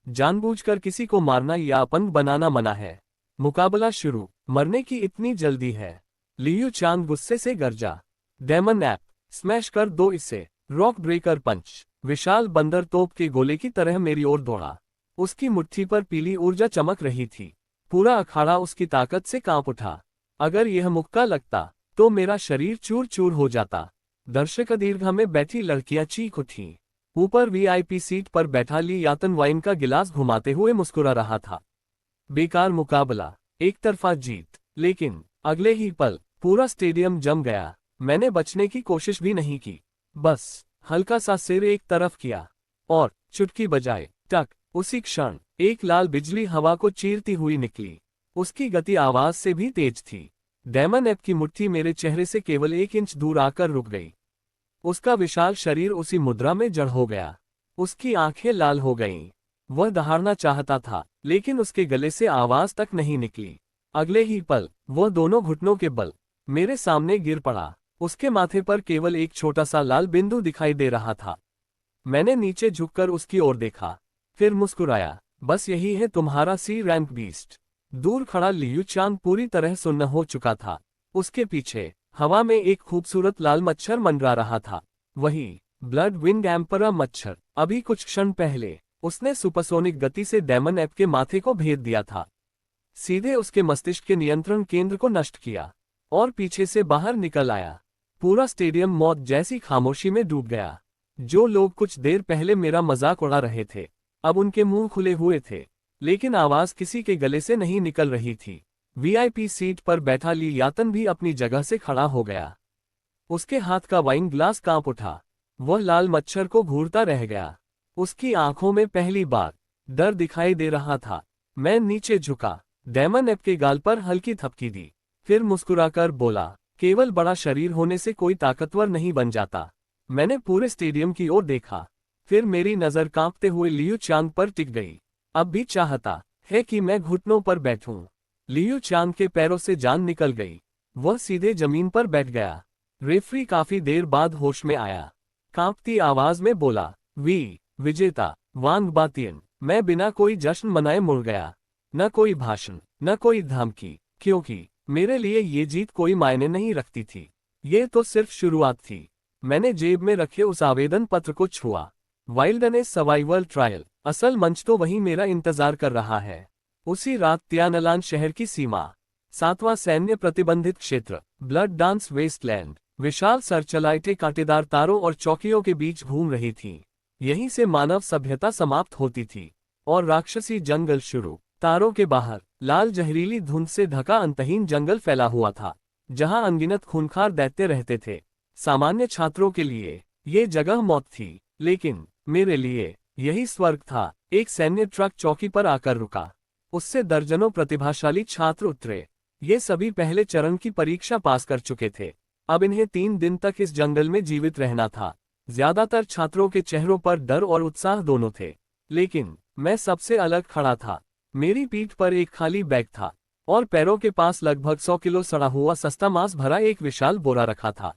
जानबूझकर किसी को मारना या अपंग बनाना मना है। मुकाबला शुरू। मरने की इतनी जल्दी है? लियू चियांग गुस्से से गरजा। डेमन ऐप, स्मैश कर दो इसे। रॉक ब्रेकर पंच, विशाल बंदर तोप के गोले की तरह मेरी ओर दौड़ा। उसकी मुट्ठी पर पीली ऊर्जा चमक रही थी। पूरा अखाड़ा उसकी ताकत से कांप उठा। अगर यह मुक्का लगता तो मेरा शरीर चूर चूर हो जाता। दर्शक दीर्घा में बैठी लड़कियां चीख उठीं। ऊपर VIP सीट पर बैठा ली यातन वाइन का गिलास घुमाते हुए मुस्कुरा रहा था। बेकार मुकाबला, एक तरफा जीत। लेकिन अगले ही पल पूरा स्टेडियम जम गया। मैंने बचने की कोशिश भी नहीं की, बस हल्का सा सिर एक तरफ किया और चुटकी बजाए। टक, उसी क्षण एक लाल बिजली हवा को चीरती हुई निकली। उसकी गति आवाज से भी तेज थी। डेमन एप की मुट्ठी मेरे चेहरे से केवल 1 इंच दूर आकर रुक गई। उसका विशाल शरीर उसी मुद्रा में जड़ हो गया। उसकी आंखें लाल हो गईं। वह दहाड़ना चाहता था, लेकिन उसके गले से आवाज तक नहीं निकली। अगले ही पल वह दोनों घुटनों के बल मेरे सामने गिर पड़ा। उसके माथे पर केवल एक छोटा सा लाल बिंदु दिखाई दे रहा था। मैंने नीचे झुककर उसकी ओर देखा, फिर मुस्कुराया। बस यही है तुम्हारा सी रैंक बीस्ट। दूर खड़ा लियू चांग पूरी तरह सुन्न हो चुका था। उसके पीछे हवा में एक खूबसूरत लाल मच्छर मंडरा रहा था। वही ब्लड विंग एम्परा मच्छर। अभी कुछ क्षण पहले उसने सुपरसोनिक गति से डेमन एप के माथे को भेद दिया था, सीधे उसके मस्तिष्क के नियंत्रण केंद्र को नष्ट किया और पीछे से बाहर निकल आया। पूरा स्टेडियम मौत जैसी खामोशी में डूब गया। जो लोग कुछ देर पहले मेरा मजाक उड़ा रहे थे, अब उनके मुंह खुले हुए थे, लेकिन आवाज किसी के गले से नहीं निकल रही थी। वीआईपी सीट पर बैठा ली यातन भी अपनी जगह से खड़ा हो गया। उसके हाथ का वाइन ग्लास कांप उठा। वह लाल मच्छर को घूरता रह गया। उसकी आंखों में पहली बार डर दिखाई दे रहा था। मैं नीचे झुका, डेमन एप के गाल पर हल्की थपकी दी, फिर मुस्कुराकर बोला, केवल बड़ा शरीर होने से कोई ताकतवर नहीं बन जाता। मैंने पूरे स्टेडियम की ओर देखा, फिर मेरी नजर कांपते हुए लियू चांग पर टिक गई। अब भी चाहता है कि मैं घुटनों पर बैठूं। लियू चांग के पैरों से जान निकल गई। वह सीधे जमीन पर बैठ गया। रेफरी काफी देर बाद होश में आया। कांपती आवाज में बोला, विजेता वांग बातियन। मैं बिना कोई जश्न मनाए मुड़ गया। न कोई भाषण, न कोई धमकी, क्योंकि मेरे लिए ये जीत कोई मायने नहीं रखती थी। ये तो सिर्फ शुरुआत थी। मैंने जेब में रखे उस आवेदन पत्र को छुआ। Wildness survival trial. असल मंच तो वहीं मेरा इंतजार कर रहा है। उसी रात त्यानलान शहर की सीमा, 7वां सैन्य प्रतिबंधित क्षेत्र, ब्लड डांस वेस्टलैंड, विशाल सरचलाइटें कांटेदार तारों और चौकियों के बीच घूम रही थीं। यहीं से मानव सभ्यता समाप्त होती थी और राक्षसी जंगल शुरू। तारों के बाहर लाल जहरीली धुंध से ढका अंतहीन जंगल फैला हुआ था, जहां अनगिनत खूंखार दैत्य रहते थे। सामान्य छात्रों के लिए ये जगह मौत थी, लेकिन मेरे लिए यही स्वर्ग था। एक सैन्य ट्रक चौकी पर आकर रुका। उससे दर्जनों प्रतिभाशाली छात्र उतरे। ये सभी पहले चरण की परीक्षा पास कर चुके थे। अब इन्हें 3 दिन तक इस जंगल में जीवित रहना था। ज्यादातर छात्रों के चेहरों पर डर और उत्साह दोनों थे, लेकिन मैं सबसे अलग खड़ा था। मेरी पीठ पर एक खाली बैग था और पैरों के पास लगभग 100 किलो सड़ा हुआ सस्ता मांस भरा एक विशाल बोरा रखा था।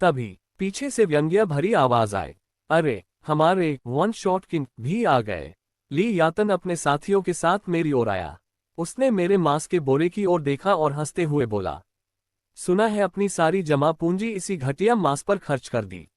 तभी पीछे से व्यंग्य भरी आवाज आए, अरे हमारे वन शॉट किंग भी आ गए। ली यातन अपने साथियों के साथ मेरी ओर आया। उसने मेरे मांस के बोरे की ओर देखा और हंसते हुए बोला, सुना है अपनी सारी जमा पूंजी इसी घटिया मांस पर खर्च कर दी।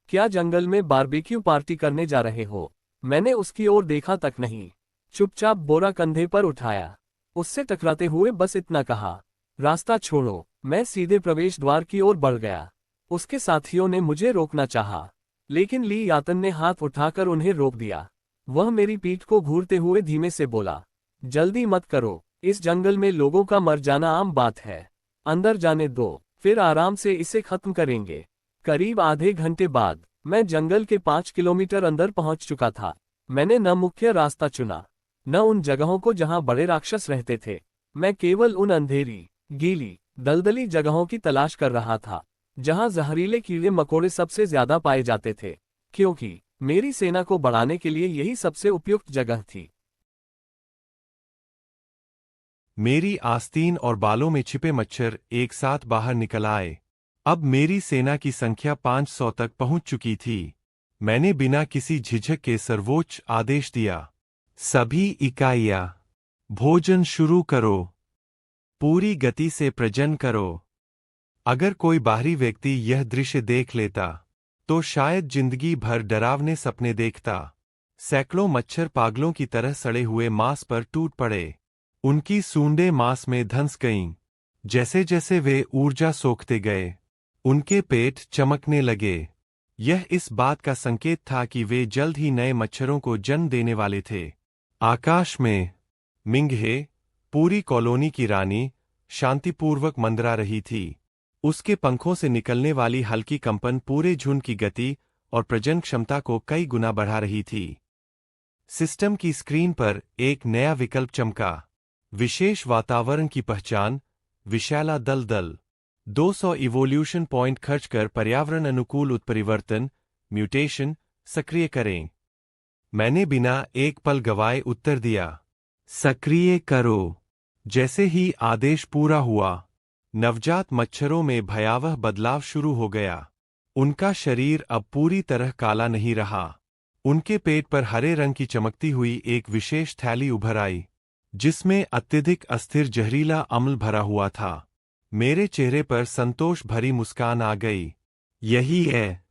क्या जंगल में बारबेक्यू पार्टी करने जा रहे हो? मैंने उसकी ओर देखा तक नहीं, चुपचाप बोरा कंधे पर उठाया। उससे टकराते हुए बस इतना कहा, रास्ता छोड़ो। मैं सीधे प्रवेश द्वार की ओर बढ़ गया। उसके साथियों ने मुझे रोकना चाहा, लेकिन ली यातन ने हाथ उठाकर उन्हें रोक दिया। वह मेरी पीठ को घूरते हुए धीमे से बोला, जल्दी मत करो, इस जंगल में लोगों का मर जाना आम बात है। अंदर जाने दो, फिर आराम से इसे खत्म करेंगे। करीब आधे घंटे बाद मैं जंगल के 5 किलोमीटर अंदर पहुंच चुका था। मैंने न मुख्य रास्ता चुना, न उन जगहों को जहां बड़े राक्षस रहते थे। मैं केवल उन अंधेरी, गीली, दलदली जगहों की तलाश कर रहा था, जहां जहरीले कीड़े मकोड़े सबसे ज्यादा पाए जाते थे, क्योंकि मेरी सेना को बढ़ाने के लिए यही सबसे उपयुक्त जगह थी। मेरी आस्तीन और बालों में छिपे मच्छर एक साथ बाहर निकल आए। अब मेरी सेना की संख्या 500 तक पहुंच चुकी थी। मैंने बिना किसी झिझक के सर्वोच्च आदेश दिया, सभी इकाइयां भोजन शुरू करो, पूरी गति से प्रजनन करो। अगर कोई बाहरी व्यक्ति यह दृश्य देख लेता तो शायद जिंदगी भर डरावने सपने देखता। सैकड़ों मच्छर पागलों की तरह सड़े हुए मांस पर टूट पड़े। उनकी सूंडें मांस में धंस गईं। जैसे जैसे वे ऊर्जा सोखते गए, उनके पेट चमकने लगे। यह इस बात का संकेत था कि वे जल्द ही नए मच्छरों को जन्म देने वाले थे। आकाश में मिंगहे, पूरी कॉलोनी की रानी, शांतिपूर्वक मंडरा रही थी। उसके पंखों से निकलने वाली हल्की कंपन पूरे झुंड की गति और प्रजनन क्षमता को कई गुना बढ़ा रही थी। सिस्टम की स्क्रीन पर एक नया विकल्प चमका। विशेष वातावरण की पहचान, विषैला दलदल। 200 इवोल्यूशन पॉइंट खर्च कर पर्यावरण अनुकूल उत्परिवर्तन, म्यूटेशन, सक्रिय करें। मैंने बिना एक पल गवाए उत्तर दिया, सक्रिय करो। जैसे ही आदेश पूरा हुआ, नवजात मच्छरों में भयावह बदलाव शुरू हो गया। उनका शरीर अब पूरी तरह काला नहीं रहा। उनके पेट पर हरे रंग की चमकती हुई एक विशेष थैली उभर आई, जिसमें अत्यधिक अस्थिर जहरीला अम्ल भरा हुआ था। मेरे चेहरे पर संतोष भरी मुस्कान आ गई। यही है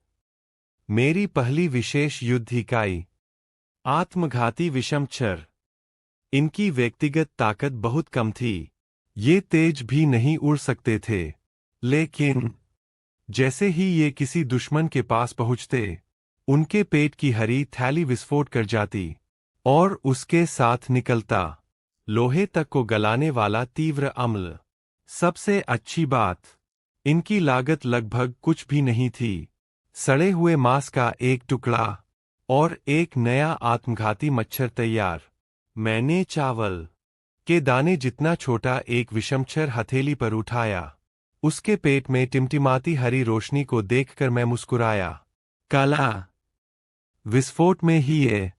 मेरी पहली विशेष युद्ध इकाई, आत्मघाती विषमच्छर। इनकी व्यक्तिगत ताकत बहुत कम थी। ये तेज भी नहीं उड़ सकते थे, लेकिन जैसे ही ये किसी दुश्मन के पास पहुंचते, उनके पेट की हरी थैली विस्फोट कर जाती और उसके साथ निकलता लोहे तक को गलाने वाला तीव्र अम्ल। सबसे अच्छी बात, इनकी लागत लगभग कुछ भी नहीं थी। सड़े हुए मांस का एक टुकड़ा और एक नया आत्मघाती मच्छर तैयार। मैंने चावल के दाने जितना छोटा एक विषमच्छर हथेली पर उठाया। उसके पेट में टिमटिमाती हरी रोशनी को देखकर मैं मुस्कुराया। काला विस्फोट में ही ये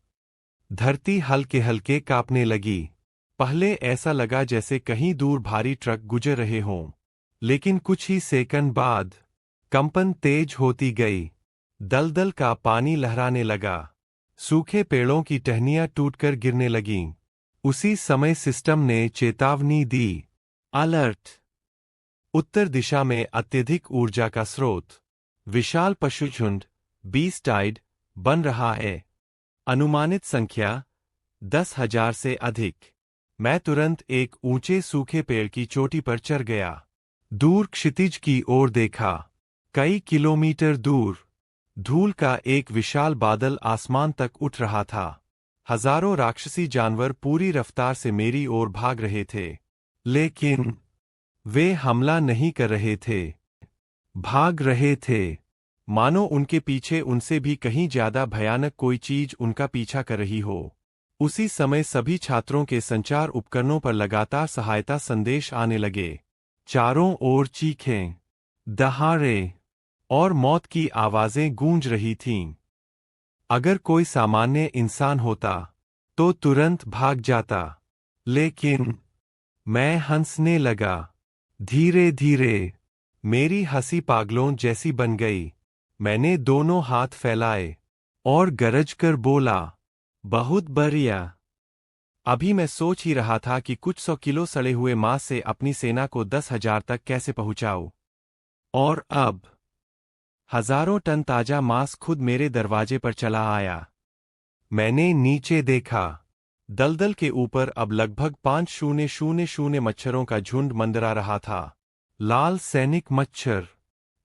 धरती हल्के हल्के कांपने लगी। पहले ऐसा लगा जैसे कहीं दूर भारी ट्रक गुजर रहे हों, लेकिन कुछ ही सेकंड बाद कंपन तेज होती गई। दलदल का पानी लहराने लगा। सूखे पेड़ों की टहनियां टूटकर गिरने लगीं। उसी समय सिस्टम ने चेतावनी दी, अलर्ट! उत्तर दिशा में अत्यधिक ऊर्जा का स्रोत, विशाल पशुझुंड, बीस्ट टाइड, बन रहा है। अनुमानित संख्या 10,000 से अधिक। मैं तुरंत एक ऊंचे सूखे पेड़ की चोटी पर चढ़ गया। दूर क्षितिज की ओर देखा। कई किलोमीटर दूर धूल का एक विशाल बादल आसमान तक उठ रहा था। हजारों राक्षसी जानवर पूरी रफ्तार से मेरी ओर भाग रहे थे, लेकिन वे हमला नहीं कर रहे थे। भाग रहे थे, मानो उनके पीछे उनसे भी कहीं ज्यादा भयानक कोई चीज उनका पीछा कर रही हो। उसी समय सभी छात्रों के संचार उपकरणों पर लगातार सहायता संदेश आने लगे। चारों ओर चीखें, दहाड़े और मौत की आवाजें गूंज रही थीं। अगर कोई सामान्य इंसान होता तो तुरंत भाग जाता, लेकिन मैं हंसने लगा। धीरे धीरे मेरी हंसी पागलों जैसी बन गई। मैंने दोनों हाथ फैलाए और गरज कर बोला, बहुत बढ़िया। अभी मैं सोच ही रहा था कि कुछ 100 किलो सड़े हुए मांस से अपनी सेना को 10,000 तक कैसे पहुंचाऊं। और अब हजारों टन ताजा मांस खुद मेरे दरवाजे पर चला आया। मैंने नीचे देखा। दलदल के ऊपर अब लगभग 5,000 मच्छरों का झुंड मंडरा रहा था। लाल सैनिक मच्छर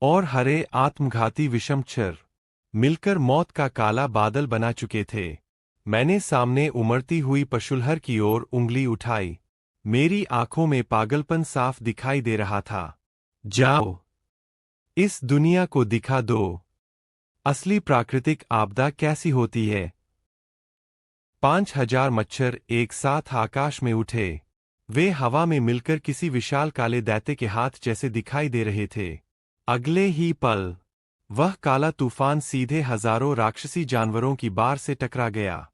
और हरे आत्मघाती विषमच्छर मिलकर मौत का काला बादल बना चुके थे। मैंने सामने उमड़ती हुई पशुलहर की ओर उंगली उठाई। मेरी आंखों में पागलपन साफ दिखाई दे रहा था। जाओ, इस दुनिया को दिखा दो, असली प्राकृतिक आपदा कैसी होती है। 5,000 मच्छर एक साथ आकाश में उठे। वे हवा में मिलकर किसी विशाल काले दैत्य के हाथ जैसे दिखाई दे रहे थे। अगले ही पल वह काला तूफान सीधे हजारों राक्षसी जानवरों की बार से टकरा गया।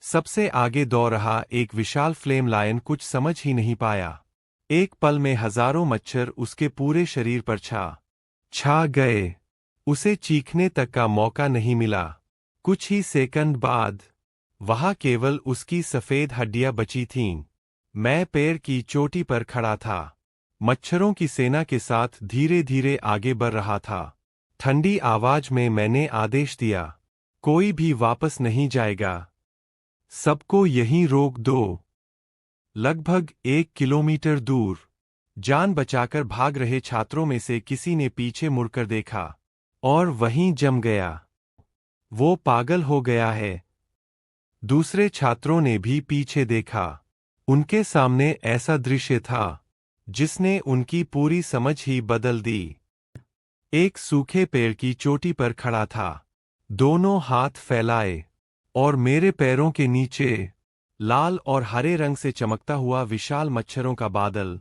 सबसे आगे दौड़ रहा एक विशाल फ्लेम लायन कुछ समझ ही नहीं पाया। एक पल में हजारों मच्छर उसके पूरे शरीर पर छा गए। उसे चीखने तक का मौका नहीं मिला। कुछ ही सेकंड बाद वहां केवल उसकी सफेद हड्डियां बची थीं। मैं पेड़ की चोटी पर खड़ा था, मच्छरों की सेना के साथ धीरे धीरे आगे बढ़ रहा था। ठंडी आवाज में मैंने आदेश दिया, कोई भी वापस नहीं जाएगा, सबको यहीं रोक दो। लगभग 1 किलोमीटर दूर जान बचाकर भाग रहे छात्रों में से किसी ने पीछे मुड़कर देखा और वहीं जम गया। वो पागल हो गया है। दूसरे छात्रों ने भी पीछे देखा। उनके सामने ऐसा दृश्य था जिसने उनकी पूरी समझ ही बदल दी। एक सूखे पेड़ की चोटी पर खड़ा था, दोनों हाथ फैलाए, और मेरे पैरों के नीचे लाल और हरे रंग से चमकता हुआ विशाल मच्छरों का बादल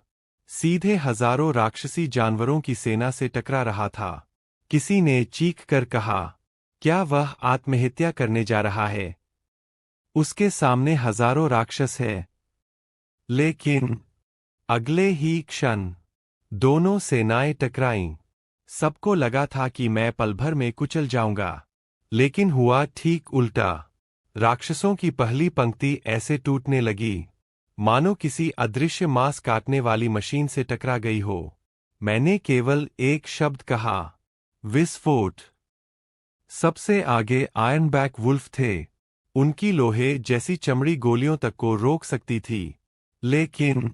सीधे हजारों राक्षसी जानवरों की सेना से टकरा रहा था। किसी ने चीख कर कहा, क्या वह आत्महत्या करने जा रहा है? उसके सामने हजारों राक्षस है। लेकिन अगले ही क्षण दोनों सेनाएं टकराईं। सबको लगा था कि मैं पल भर में कुचल जाऊंगा, लेकिन हुआ ठीक उल्टा। राक्षसों की पहली पंक्ति ऐसे टूटने लगी मानो किसी अदृश्य मांस काटने वाली मशीन से टकरा गई हो। मैंने केवल एक शब्द कहा, विस्फोट। सबसे आगे आयरनबैक वुल्फ थे। उनकी लोहे जैसी चमड़ी गोलियों तक को रोक सकती थी, लेकिन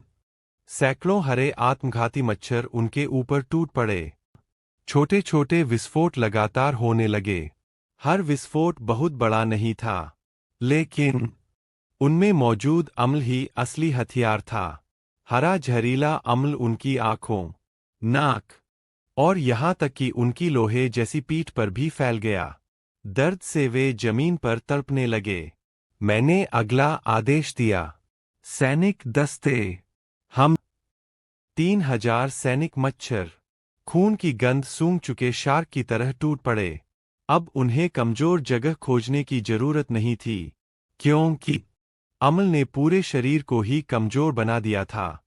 सैकड़ों हरे आत्मघाती मच्छर उनके ऊपर टूट पड़े। छोटे छोटे विस्फोट लगातार होने लगे। हर विस्फोट बहुत बड़ा नहीं था, लेकिन उनमें मौजूद अम्ल ही असली हथियार था। हरा जहरीला अम्ल उनकी आंखों, नाक और यहां तक कि उनकी लोहे जैसी पीठ पर भी फैल गया। दर्द से वे जमीन पर तड़पने लगे। मैंने अगला आदेश दिया, सैनिक दस्ते। हम 3000 सैनिक मच्छर खून की गंध सूंघ चुके शार्क की तरह टूट पड़े। अब उन्हें कमजोर जगह खोजने की जरूरत नहीं थी, क्योंकि अम्ल ने पूरे शरीर को ही कमजोर बना दिया था।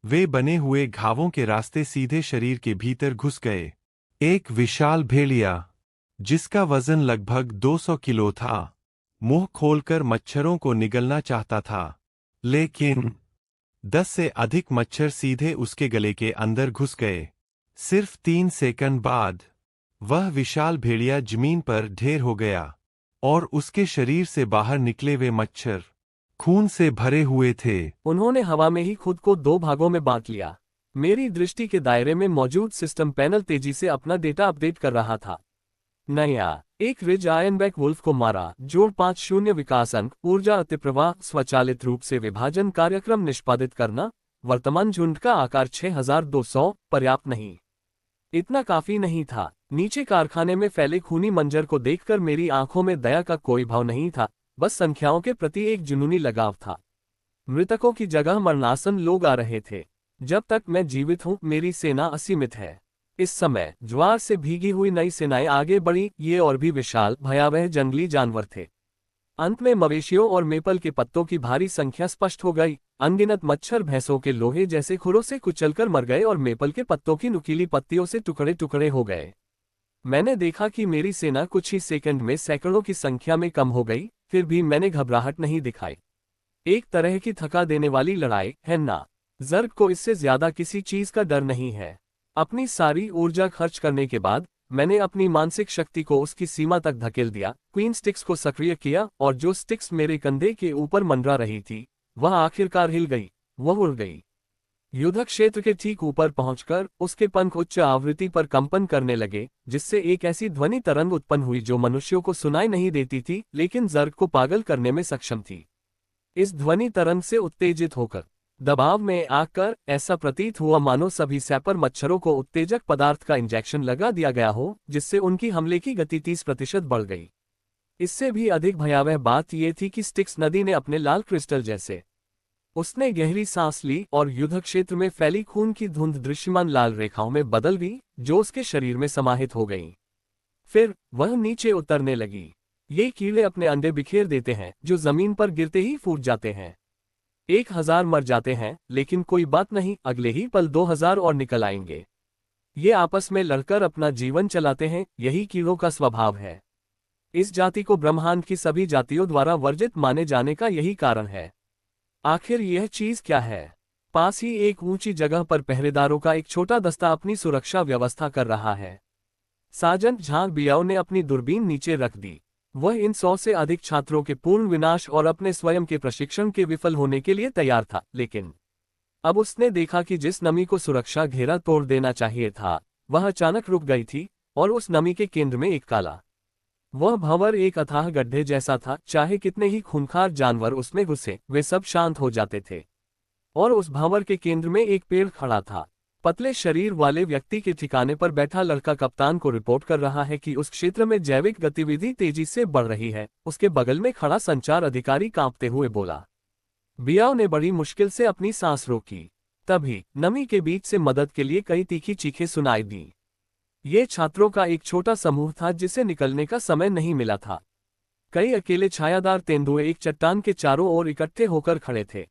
वे बने हुए घावों के रास्ते सीधे शरीर के भीतर घुस गए। एक विशाल भेड़िया, जिसका वजन लगभग 200 किलो था, मुंह खोलकर मच्छरों को निगलना चाहता था, लेकिन 10 से अधिक मच्छर सीधे उसके गले के अंदर घुस गए। सिर्फ 3 सेकंड बाद वह विशाल भेड़िया जमीन पर ढेर हो गया, और उसके शरीर से बाहर निकले वे मच्छर खून से भरे हुए थे। उन्होंने हवा में ही खुद को 2 भागों में बांट लिया। मेरी दृष्टि के दायरे में मौजूद सिस्टम पैनल तेजी से अपना डेटा अपडेट कर रहा था। नया, एक रिज आयरनबैक वुल्फ को मारा, जोड़ 50 विकास अंक, ऊर्जा अतिप्रवाह, स्वचालित रूप से विभाजन कार्यक्रम निष्पादित करना, वर्तमान झुंड का आकार 6200, पर्याप्त नहीं। इतना काफी नहीं था। नीचे कारखाने में फैले खूनी मंजर को देखकर मेरी आंखों में दया का कोई भाव नहीं था, बस संख्याओं के प्रति एक जुनूनी लगाव था। मृतकों की जगह मरणासन लोग आ रहे थे। जब तक मैं जीवित हूं, मेरी सेना असीमित है। इस समय ज्वार से भीगी हुई नई सेनाएं आगे बढ़ी। ये और भी विशाल भयावह जंगली जानवर थे। अंत में मवेशियों और मेपल के पत्तों की भारी संख्या स्पष्ट हो गई। अनगिनत मच्छर भैंसों के लोहे जैसे खुरों से कुचलकर मर गए और मेपल के पत्तों की नुकीली पत्तियों से टुकड़े टुकड़े हो गए। मैंने देखा कि मेरी सेना कुछ ही सेकंड में सैकड़ों की संख्या में कम हो गई, फिर भी मैंने घबराहट नहीं दिखाई। एक तरह की थका देने वाली लड़ाई है ना। जर्ग को इससे ज्यादा किसी चीज का डर नहीं है। अपनी सारी ऊर्जा खर्च करने के बाद मैंने अपनी मानसिक शक्ति को उसकी सीमा तक धकेल दिया। क्वीन स्टिक्स को सक्रिय किया, और जो स्टिक्स मेरे कंधे के ऊपर मंडरा रही थी, वह आखिरकार हिल गई। वह उड़ गई। युद्ध क्षेत्र के ठीक ऊपर पहुंचकर उसके पंख उच्च आवृत्ति पर कंपन करने लगे, जिससे एक ऐसी ध्वनि तरंग उत्पन्न हुई जो मनुष्यों को सुनाई नहीं देती थी, लेकिन जर्ग को पागल करने में सक्षम थी। इस ध्वनि तरंग से उत्तेजित होकर दबाव में आकर ऐसा प्रतीत हुआ मानो सभी सैपर मच्छरों को उत्तेजक पदार्थ का इंजेक्शन लगा दिया गया हो, जिससे उनकी हमले की गति 30% बढ़ गई। इससे भी अधिक भयावह बात यह थी कि स्टिक्स नदी ने अपने लाल क्रिस्टल जैसे। उसने गहरी सांस ली और युद्ध क्षेत्र में फैली खून की धुंध दृश्यमान लाल रेखाओं में बदल गई, जो उसके शरीर में समाहित हो गईं। फिर वह नीचे उतरने लगी। ये कीड़े अपने अंडे बिखेर देते हैं, जो जमीन पर गिरते ही फूट जाते हैं। 1000 मर जाते हैं, लेकिन कोई बात नहीं, अगले ही पल 2000 और निकल आएंगे। ये आपस में लड़कर अपना जीवन चलाते हैं। यही कीड़ों का स्वभाव है। इस जाति को ब्रह्मांड की सभी जातियों द्वारा वर्जित माने जाने का यही कारण है। आखिर यह चीज क्या है? पास ही एक ऊंची जगह पर पहरेदारों का एक छोटा दस्ता अपनी सुरक्षा व्यवस्था कर रहा है। सार्जेंट झांग बियाओ ने अपनी दूरबीन नीचे रख दी। वह इन 100 से अधिक छात्रों के पूर्ण विनाश और अपने स्वयं के प्रशिक्षण के विफल होने के लिए तैयार था, लेकिन अब उसने देखा कि जिस नमी को सुरक्षा घेरा तोड़ देना चाहिए था, वह अचानक रुक गई थी, और उस नमी के केंद्र में एक काला वह भंवर एक अथाह गड्ढे जैसा था। चाहे कितने ही खूंखार जानवर उसमें घुसे, वे सब शांत हो जाते थे। और उस भंवर के केंद्र में एक पेड़ खड़ा था। पतले शरीर वाले व्यक्ति के ठिकाने पर बैठा लड़का कप्तान को रिपोर्ट कर रहा है कि उस क्षेत्र में जैविक गतिविधि तेजी से बढ़ रही है। उसके बगल में खड़ा संचार अधिकारी कांपते हुए बोला। बियाओ ने बड़ी मुश्किल से अपनी सांस रोकी। तभी नमी के बीच से मदद के लिए कई तीखी चीखें सुनाई दी। ये छात्रों का एक छोटा समूह था जिसे निकलने का समय नहीं मिला था। कई अकेले छायादार तेंदुए एक चट्टान के चारों ओर इकट्ठे होकर खड़े थे।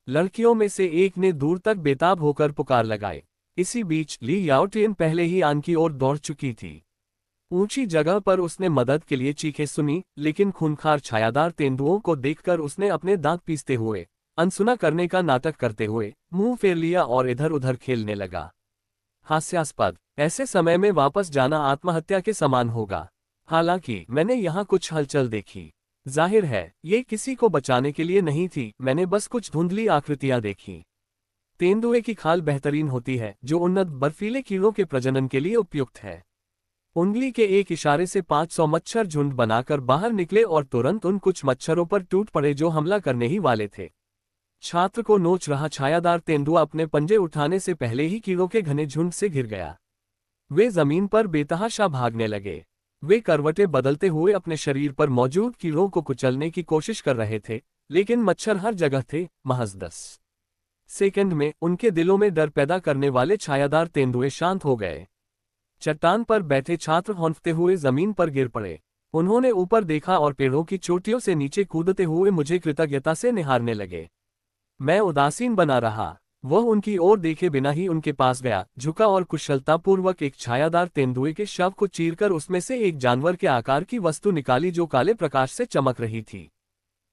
लड़कियों में से एक ने दूर तक बेताब होकर पुकार लगाए। इसी बीच ली याओटिन पहले ही आन की ओर दौड़ चुकी थी। ऊंची जगह पर उसने मदद के लिए चीखें सुनी, लेकिन खूंखार छायादार तेंदुओं को देखकर उसने अपने दांत पीसते हुए, अनसुना करने का नाटक करते हुए मुंह फेर लिया और इधर उधर खेलने लगा। हास्यास्पद, ऐसे समय में वापस जाना आत्महत्या के समान होगा। हालांकि मैंने यहाँ कुछ हलचल देखी। जाहिर है ये किसी को बचाने के लिए नहीं थी, मैंने बस कुछ धुंधली आकृतियां देखी। तेंदुए की खाल बेहतरीन होती है जो उन्नत बर्फीले कीड़ों के प्रजनन के लिए उपयुक्त है। उंगली के एक इशारे से 500 मच्छर झुंड बनाकर बाहर निकले और तुरंत उन कुछ मच्छरों पर टूट पड़े जो हमला करने ही वाले थे। छात्र को नोच रहा छायादार तेंदुआ अपने पंजे उठाने से पहले ही कीड़ों के घने झुंड से घिर गया। वे जमीन पर बेतहाशा भागने लगे। वे करवटें बदलते हुए अपने शरीर पर मौजूद कीड़ों को कुचलने की कोशिश कर रहे थे, लेकिन मच्छर हर जगह थे। महज 10 सेकंड में उनके दिलों में डर पैदा करने वाले छायादार तेंदुए शांत हो गए। चट्टान पर बैठे छात्र हौंफते हुए जमीन पर गिर पड़े। उन्होंने ऊपर देखा और पेड़ों की चोटियों से नीचे कूदते हुए मुझे कृतज्ञता से निहारने लगे। मैं उदासीन बना रहा। वह उनकी ओर देखे बिना ही उनके पास गया, झुका और कुशलतापूर्वक एक छायादार तेंदुए के शव को चीरकर उसमें से एक जानवर के आकार की वस्तु निकाली जो काले प्रकाश से चमक रही थी।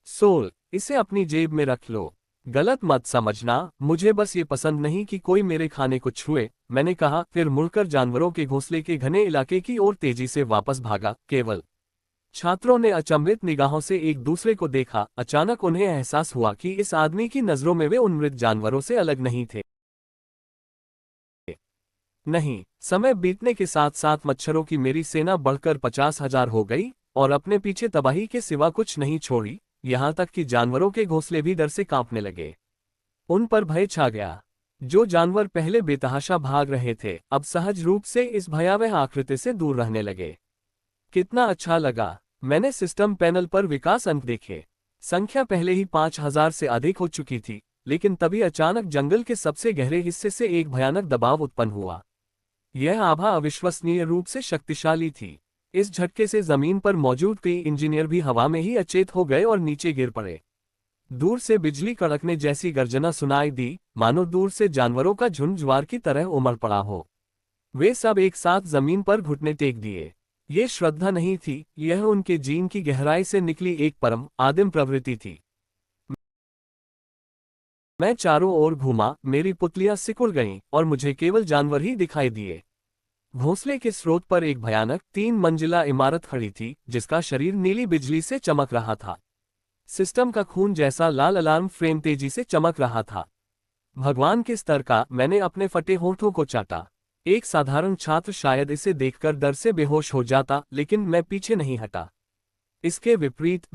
सोल, इसे अपनी जेब में रख लो। गलत मत समझना, मुझे बस ये पसंद नहीं कि कोई मेरे खाने को छुए, मैंने कहा, फिर मुड़कर जानवरों के घोंसले के घने इलाके की ओर तेजी से वापस भागा। केवल छात्रों ने अचंभित निगाहों से एक दूसरे को देखा। अचानक उन्हें एहसास हुआ कि इस आदमी की नजरों में वे उन मृत जानवरों से अलग नहीं थे। नहीं, समय बीतने के साथ साथ मच्छरों की मेरी सेना बढ़कर 50,000 हो गई और अपने पीछे तबाही के सिवा कुछ नहीं छोड़ी। यहां तक कि जानवरों के घोंसले भी डर से कांपने लगे। उन पर भय छा गया। जो जानवर पहले बेतहाशा भाग रहे थे, अब सहज रूप से इस भयावह आकृति से दूर रहने लगे। कितना अच्छा लगा। मैंने सिस्टम पैनल पर विकास अंक देखे। संख्या पहले ही 5,000 से अधिक हो चुकी थी, लेकिन तभी अचानक जंगल के सबसे गहरे हिस्से से एक भयानक दबाव उत्पन्न हुआ। यह आभा अविश्वसनीय रूप से शक्तिशाली थी। इस झटके से जमीन पर मौजूद कई इंजीनियर भी हवा में ही अचेत हो गए और नीचे गिर पड़े। दूर से बिजली कड़कने जैसी गर्जना सुनाई दी, मानो दूर से जानवरों का झुंड ज्वार की तरह उमड़ पड़ा हो। वे सब एक साथ जमीन पर घुटने टेक दिए। ये श्रद्धा नहीं थी, यह उनके जीन की गहराई से निकली एक परम आदिम प्रवृत्ति थी। मैं चारों ओर घूमा, मेरी पुतलियां सिकुड़ गईं और मुझे केवल जानवर ही दिखाई दिए। घोंसले के स्रोत पर एक भयानक 3 मंजिला इमारत खड़ी थी, जिसका शरीर नीली बिजली से चमक रहा था। सिस्टम का खून जैसा लाल अलार्म फ्रेम तेजी से चमक रहा था। भगवान के स्तर का, मैंने अपने फटे होठों को चाटा। एक साधारण छात्र शायद इसे देखकर डर से बेहोश हो जाता, लेकिन मैं पीछे नहीं हटा। इसके विपरीत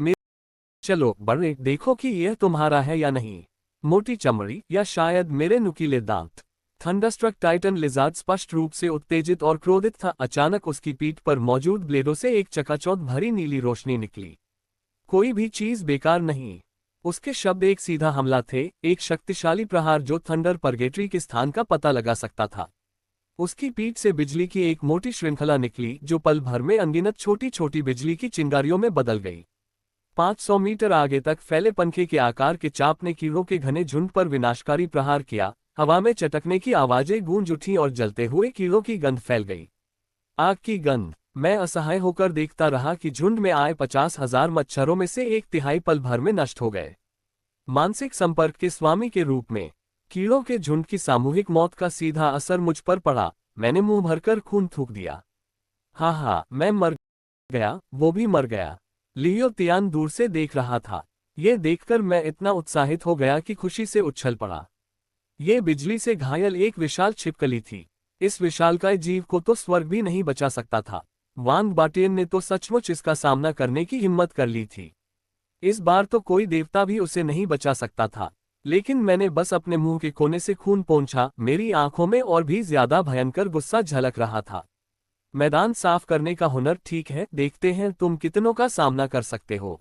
चलो बड़े, देखो कि यह तुम्हारा है या नहीं। मोटी चमड़ी या शायद मेरे नुकीले दांत। थंडरस्ट्रक टाइटन लिजार्ड स्पष्ट रूप से उत्तेजित और क्रोधित था। अचानक उसकी पीठ पर मौजूद ब्लेडों से एक चकाचौंध भरी नीली रोशनी निकली। कोई भी चीज बेकार नहीं। उसके शब्द एक सीधा हमला थे, एक शक्तिशाली प्रहार जो थंडर परगेटरी के स्थान का पता लगा सकता था। उसकी पीठ से बिजली की एक मोटी श्रृंखला निकली जो पल भर में अनगिनत छोटी छोटी बिजली की चिंगारियों में बदल गई। 500 मीटर आगे तक फैले पंखे के आकार के चाप ने कीड़ों के घने झुंड पर विनाशकारी प्रहार किया। हवा में चटकने की आवाजें गूंज उठी और जलते हुए कीड़ों की गंध फैल गई। आग की गंध। मैं असहाय होकर देखता रहा कि झुंड में आए 50,000 मच्छरों में से 1/3 पल भर में नष्ट हो गए। मानसिक संपर्क के स्वामी के रूप में कीड़ों के झुंड की सामूहिक मौत का सीधा असर मुझ पर पड़ा। मैंने मुंह भरकर खून थूक दिया। हाँ, मैं मर गया, वो भी मर गया। लियो तियान दूर से देख रहा था। ये देखकर मैं इतना उत्साहित हो गया कि खुशी से उछल पड़ा। ये बिजली से घायल एक विशाल छिपकली थी। इस विशालकाय जीव को तो स्वर्ग भी नहीं बचा सकता था। वांग बाटियन ने तो सचमुच इसका सामना करने की हिम्मत कर ली थी। इस बार तो कोई देवता भी उसे नहीं बचा सकता था। लेकिन मैंने बस अपने मुंह के कोने से खून पोंछा। मेरी आंखों में और भी ज्यादा भयंकर गुस्सा झलक रहा था। मैदान साफ करने का हुनर ठीक है, देखते हैं तुम कितनों का सामना कर सकते हो।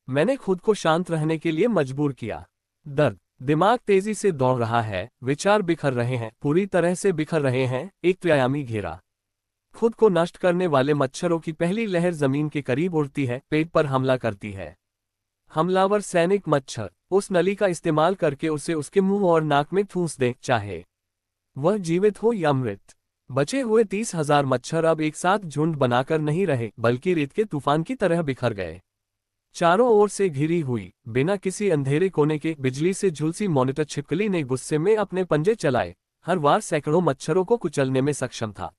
मैंने खुद को शांत रहने के लिए मजबूर किया। दर्द, दिमाग तेजी से दौड़ रहा है, विचार बिखर रहे हैं, पूरी तरह से बिखर रहे हैं। एक त्रिआयामी घेरा। खुद को नष्ट करने वाले मच्छरों की पहली लहर जमीन के करीब उड़ती है, पेट पर हमला करती है। हमलावर सैनिक मच्छर उस नली का इस्तेमाल करके उसे उसके मुंह और नाक में ठूंस दे, चाहे वह जीवित हो या मृत। बचे हुए 30,000 मच्छर अब एक साथ झुंड बनाकर नहीं रहे, बल्कि रेत के तूफान की तरह बिखर गए। चारों ओर से घिरी हुई, बिना किसी अंधेरे कोने के बिजली से झुलसी मॉनिटर छिपकली ने गुस्से में अपने पंजे चलाए। हर बार सैकड़ों मच्छरों को कुचलने में सक्षम था।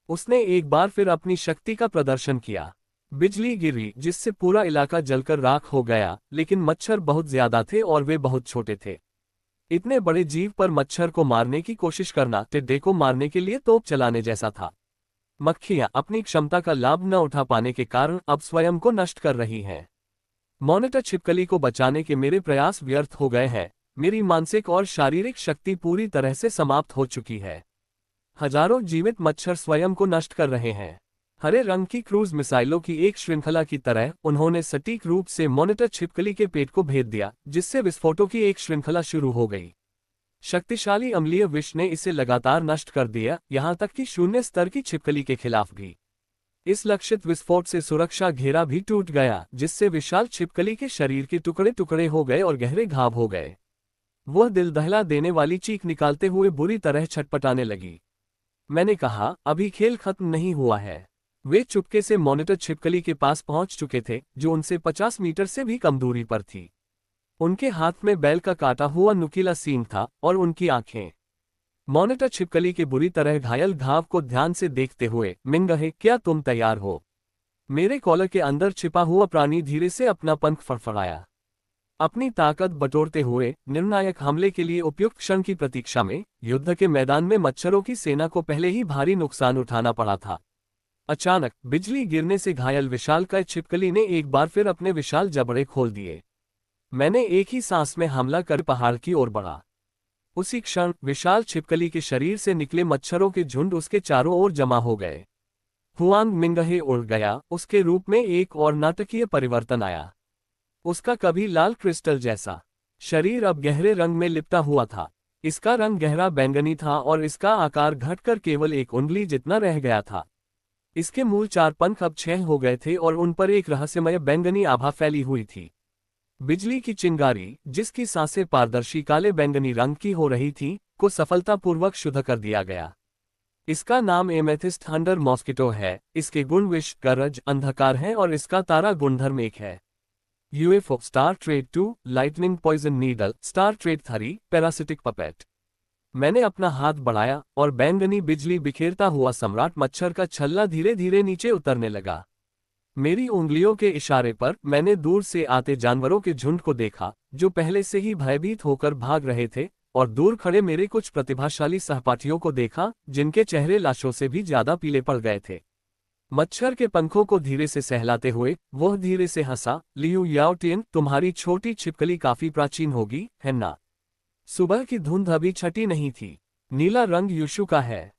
उसने एक बार फिर अपनी शक्ति का प्रदर्शन किया। बिजली गिरी, जिससे पूरा इलाका जलकर राख हो गया, लेकिन मच्छर बहुत ज्यादा थे और वे बहुत छोटे थे। इतने बड़े जीव पर मच्छर को मारने की कोशिश करना टिड्डे को मारने के लिए तोप चलाने जैसा था। मक्खियां अपनी क्षमता का लाभ न उठा पाने के कारण अब स्वयं को नष्ट कर रही हैं। मॉनिटर छिपकली को बचाने के मेरे प्रयास व्यर्थ हो गए हैं। मेरी मानसिक और शारीरिक शक्ति पूरी तरह से समाप्त हो चुकी है। हजारों जीवित मच्छर स्वयं को नष्ट कर रहे हैं। हरे रंग की क्रूज मिसाइलों की एक श्रृंखला की तरह उन्होंने सटीक रूप से मॉनिटर छिपकली के पेट को भेद दिया, जिससे विस्फोटों की एक श्रृंखला शुरू हो गई। शक्तिशाली अम्लीय विष ने इसे लगातार नष्ट कर दिया, यहां तक कि शून्य स्तर की छिपकली के खिलाफ भी। इस लक्षित विस्फोट से सुरक्षा घेरा भी टूट गया, जिससे विशाल छिपकली के शरीर के टुकड़े टुकड़े हो गए और गहरे घाव हो गए। वह दिल दहला देने वाली चीख निकालते हुए बुरी तरह छटपटाने लगी। मैंने कहा, अभी खेल खत्म नहीं हुआ है। वे चुपके से मॉनिटर छिपकली के पास पहुंच चुके थे, जो उनसे 50 मीटर से भी कम दूरी पर थी। उनके हाथ में बैल का काटा हुआ नुकीला सींग था और उनकी आंखें। मॉनिटर छिपकली के बुरी तरह घायल घाव को ध्यान से देखते हुए, मिंगहे, क्या तुम तैयार हो? मेरे कॉलर के अंदर छिपा हुआ प्राणी धीरे से अपना पंख फड़फड़ाया। अपनी ताकत बटोरते हुए निर्णायक हमले के लिए उपयुक्त क्षण की प्रतीक्षा में, युद्ध के मैदान में मच्छरों की सेना को पहले ही भारी नुकसान उठाना पड़ा था। अचानक बिजली गिरने से घायल विशालकाय छिपकली ने एक बार फिर अपने विशाल जबड़े खोल दिए। मैंने एक ही सांस में हमला कर पहाड़ की ओर बढ़ा। उसी क्षण विशाल छिपकली के शरीर से निकले मच्छरों के झुंड उसके चारों ओर जमा हो गए। हुआंग मिंगहे उड़ गया, उसके रूप में एक और नाटकीय परिवर्तन आया। उसका कभी लाल क्रिस्टल जैसा शरीर अब गहरे रंग में लिपटा हुआ था। इसका रंग गहरा बैंगनी था और इसका आकार घटकर केवल एक उंगली जितना रह गया था। इसके मूल 4 पंख अब 6 हो गए थे और उन पर एक रहस्यमय बैंगनी आभा फैली हुई थी। बिजली की चिंगारी, जिसकी सांसें पारदर्शी काले बैंगनी रंग की हो रही थी, को सफलतापूर्वक शुद्ध कर दिया गया। इसका नाम एमेथिस्ट थंडर मॉस्किटो है। इसके गुण विष, गरज, अंधकार हैं और इसका तारा गुणधर्म एक है। UFO, star trade 2, lightning poison needle, star trade 3, parasitic puppet. मैंने अपना हाथ बढ़ाया और बैंगनी बिजली बिखेरता हुआ सम्राट मच्छर का छल्ला धीरे धीरे नीचे उतरने लगा। मेरी उंगलियों के इशारे पर मैंने दूर से आते जानवरों के झुंड को देखा, जो पहले से ही भयभीत होकर भाग रहे थे, और दूर खड़े मेरे कुछ प्रतिभाशाली सहपाठियों को देखा, जिनके चेहरे लाशों से भी ज्यादा पीले पड़ गए थे। मच्छर के पंखों को धीरे से सहलाते हुए वह धीरे से हंसा। लियू याओटिन, तुम्हारी छोटी छिपकली काफी प्राचीन होगी, है ना? सुबह की धुंध अभी छटी नहीं थी। नीला रंग युशु का है।